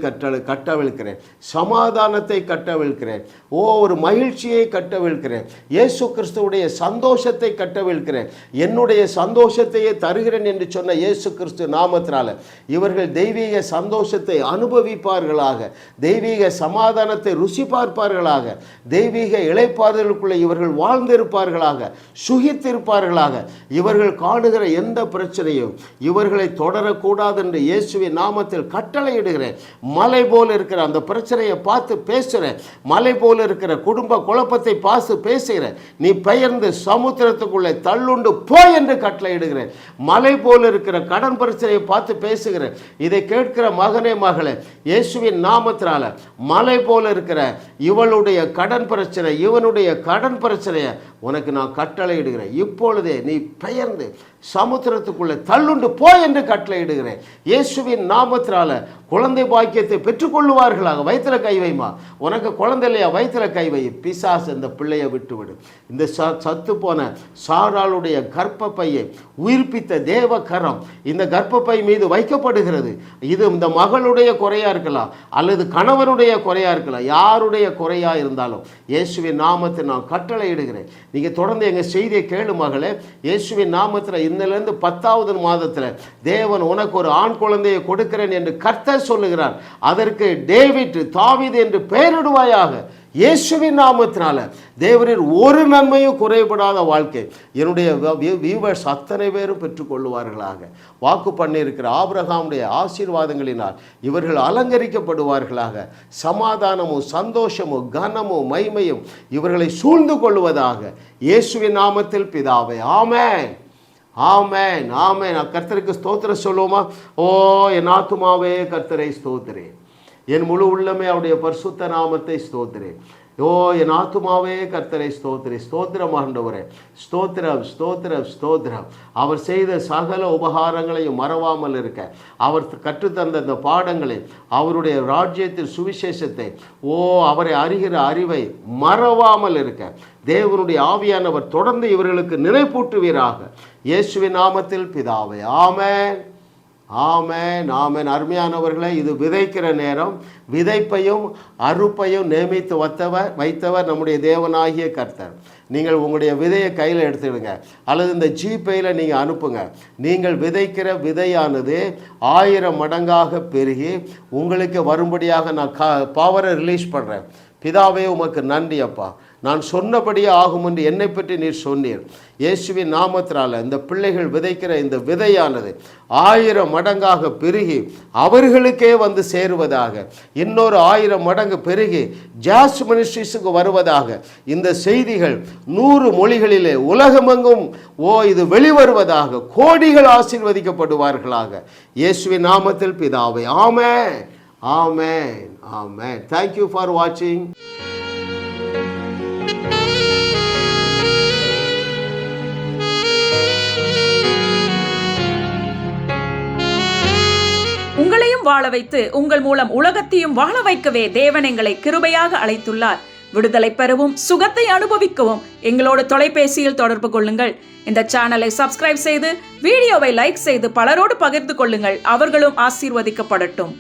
Speaker 2: கட்டவிழ்க்கிறேன். சமாதானத்தை கட்டவிழ்க்கிறேன். ஒரு மகிழ்ச்சியை கட்டவிழ்க்கிறேன். இயேசு கிறிஸ்துவுடைய சந்தோஷத்தை கட்டவிழ்க்கிறேன். என்னுடைய சந்தோஷத்தையே தருகிறேன் என்று சொன்ன இயேசு கிறிஸ்து நாமத்தினால இவர்கள் தெய்வீக சந்தோஷத்தை அனுபவிப்பார்களாக, தெய்வீக சமாதானத்தை ருசி பார்ப்பார்களாக, தெய்வீக இளைப்பாறுதலுக்குள்ளே இவர்கள் வாழ்ந்திருப்பார்களாக, சுகித்திருப்பார்களாக. இவர்கள் காணுகிற எந்த பிரச்சனையும் இவர்களை தொடரக்கூடாது என்று இயேசுவின் நாமத்தில் கட்டளையிடுகிறேன். மலை போல் இருக்கிற அந்த பிரச்சனையை பார்த்து பேசுகிறேன். மலை போல் இருக்கிற குடும்ப குழப்பத்தை பார்த்து பேசுகிறேன். நீ பெயர்ந்து சமுத்திரத்துக்குள்ளே தள்ளுண்டு போய் என்று கட்டளையிடுகிறேன். மலை போல் இருக்கிற கடன் பிரச்சனையை பார்த்து பேசுகிறேன். இதை கேட்கிற மகனே மகளே, இயேசுவின் நாமத்தினால மலை போல இருக்கிற இவளுடைய கடன் பிரச்சனை, இவனுடைய கடன் பிரச்சனையை உனக்கு நான் கட்டளையிடுகிறேன். இப்பொழுதே நீ பெயர்ந்து சமுத்திரத்துக்குள்ளே தள்ளுண்டு போய் என்று கட்டளையிடுகிறேன். இயேசுவின் நாமத்தினால குழந்தை பாக்கியத்தை பெற்றுக்கொள்ளுவார்களாக. வயிற்றுல கை வைமா. உனக்கு குழந்தை இல்லையா? வயிற்றுல கை வை. பிசாசு இந்த பிள்ளையை விட்டுவிடு. இந்த சத்து போன சாராளுடைய கர்ப்பப்பையை உயிர்ப்பித்த தேவ கரம் இந்த கர்ப்பப்பை மீது வைக்கப்படுகிறது. இது இந்த மகளுடைய குறையா இருக்கலாம், அல்லது கணவனுடைய குறையா இருக்கலாம். யாருடைய குறையா இருந்தாலும் இயேசுவின் நாமத்தை நான் கட்டளையிடுகிறேன். நீங்கள் தொடர்ந்து எங்கள் செய்தியை கேளு மகளே. இயேசுவின் நாமத்தில் இன்னிலிருந்து 10வது மாதத்தில் தேவன் உனக்கு ஒரு ஆண் குழந்தையை கொடுக்கிறேன் என்று கர்த்தர் சொல்லுகிறார். அதற்கு டேவிட், தாவீது என்று பெயரிடுவாயாக. இயேசுவின் நாமத்தினால தேவரின் ஒரு நன்மையும் குறைபடாத வாழ்க்கை என்னுடைய வியூவர்ஸ் அத்தனை பேரும் பெற்றுக்கொள்ளுவார்களாக. வாக்கு பண்ணியிருக்கிற ஆபிரகாமுடைய ஆசீர்வாதங்களினால் இவர்கள் அலங்கரிக்கப்படுவார்களாக. சமாதானமும் சந்தோஷமும் கனமும் மைமையும் இவர்களை சூழ்ந்து கொள்வதாக இயேசுவின் நாமத்தில் பிதாவே, ஆமென், ஆமென், ஆமென். கர்த்தருக்கு ஸ்தோத்திரம் சொல்லுவோமா? ஓ என் ஆத்துமாவே கர்த்தரை ஸ்தோத்திரே, என் முழு உள்ளமே அவருடைய பரிசுத்த நாமத்தை ஸ்தோத்திரே. ஓ என் ஆத்துமாவே கர்த்தரை ஸ்தோத்திரே. ஸ்தோத்திரம் ஆண்டவரே, ஸ்தோத்திரம், ஸ்தோத்திரம், ஸ்தோத்திரம். அவர் செய்த சகல உபகாரங்களையும் மறவாமல் இருக்க, அவர் கற்றுத்தந்த இந்த பாடங்களை, அவருடைய ராஜ்யத்தின் சுவிசேஷத்தை, ஓ அவரை அறிகிற அறிவை மறவாமல் இருக்க தேவனுடைய ஆவியானவர் தொடர்ந்து இவர்களுக்கு நினைப்பூட்டுவீராக. இயேசுவின் நாமத்தில் பிதாவே, ஆமென், ஆமென், ஆமென். அருமையானவர்களே, இது விதைக்கிற நேரம். விதைப்பையும் அறுப்பையும் நியமித்து வைத்தவர் நம்முடைய தேவனாகிய கர்த்தர். நீங்கள் உங்களுடைய விதையை கையில் எடுத்துடுங்க, அல்லது இந்த ஜிபேயில் நீங்கள் அனுப்புங்க. நீங்கள் விதைக்கிற விதையானது 1000 மடங்காக பெருகி உங்களுக்கு வரும்படியாக நான் பவரை ரிலீஸ் பண்ணுறேன். பிதாவே உமக்கு நன்றி அப்பா, நான் சொன்னபடியே ஆகும் என்று என்னை பற்றி நீர் சொன்னீர். இயேசுவின் நாமத்தினால இந்த பிள்ளைகள் விதைக்கிற இந்த விதையானது 1000 மடங்காக பெருகி அவர்களுக்கே வந்து சேருவதாக. இன்னொரு 1000 மடங்கு பெருகி ஜாஸ் மினிஸ்ட்ரிஸுக்கு வருவதாக. இந்த செய்திகள் 100 மொழிகளிலே உலகமெங்கும் இது வெளிவருவதாக. கோடிகள் ஆசீர்வதிக்கப்படுவார்களாக. இயேசுவின் நாமத்தில் பிதாவே, ஆமென், ஆமென், ஆமென். Thank you for watching.
Speaker 1: உங்களையும் வாழ வைத்து உங்கள் மூலம் உலகத்தையும் வாழ வைக்கவே தேவன் எங்களை கிருபையாக அழைத்துள்ளார். விடுதலை பெறவும் சுகத்தை அனுபவிக்கவும் எங்களோடு தொலைபேசியில் தொடர்பு கொள்ளுங்கள். இந்த சேனலை சப்ஸ்கிரைப் செய்து வீடியோவை லைக் செய்து பலரோடு பகிர்ந்து கொள்ளுங்கள். அவர்களும் ஆசீர்வதிக்கப்படட்டும்.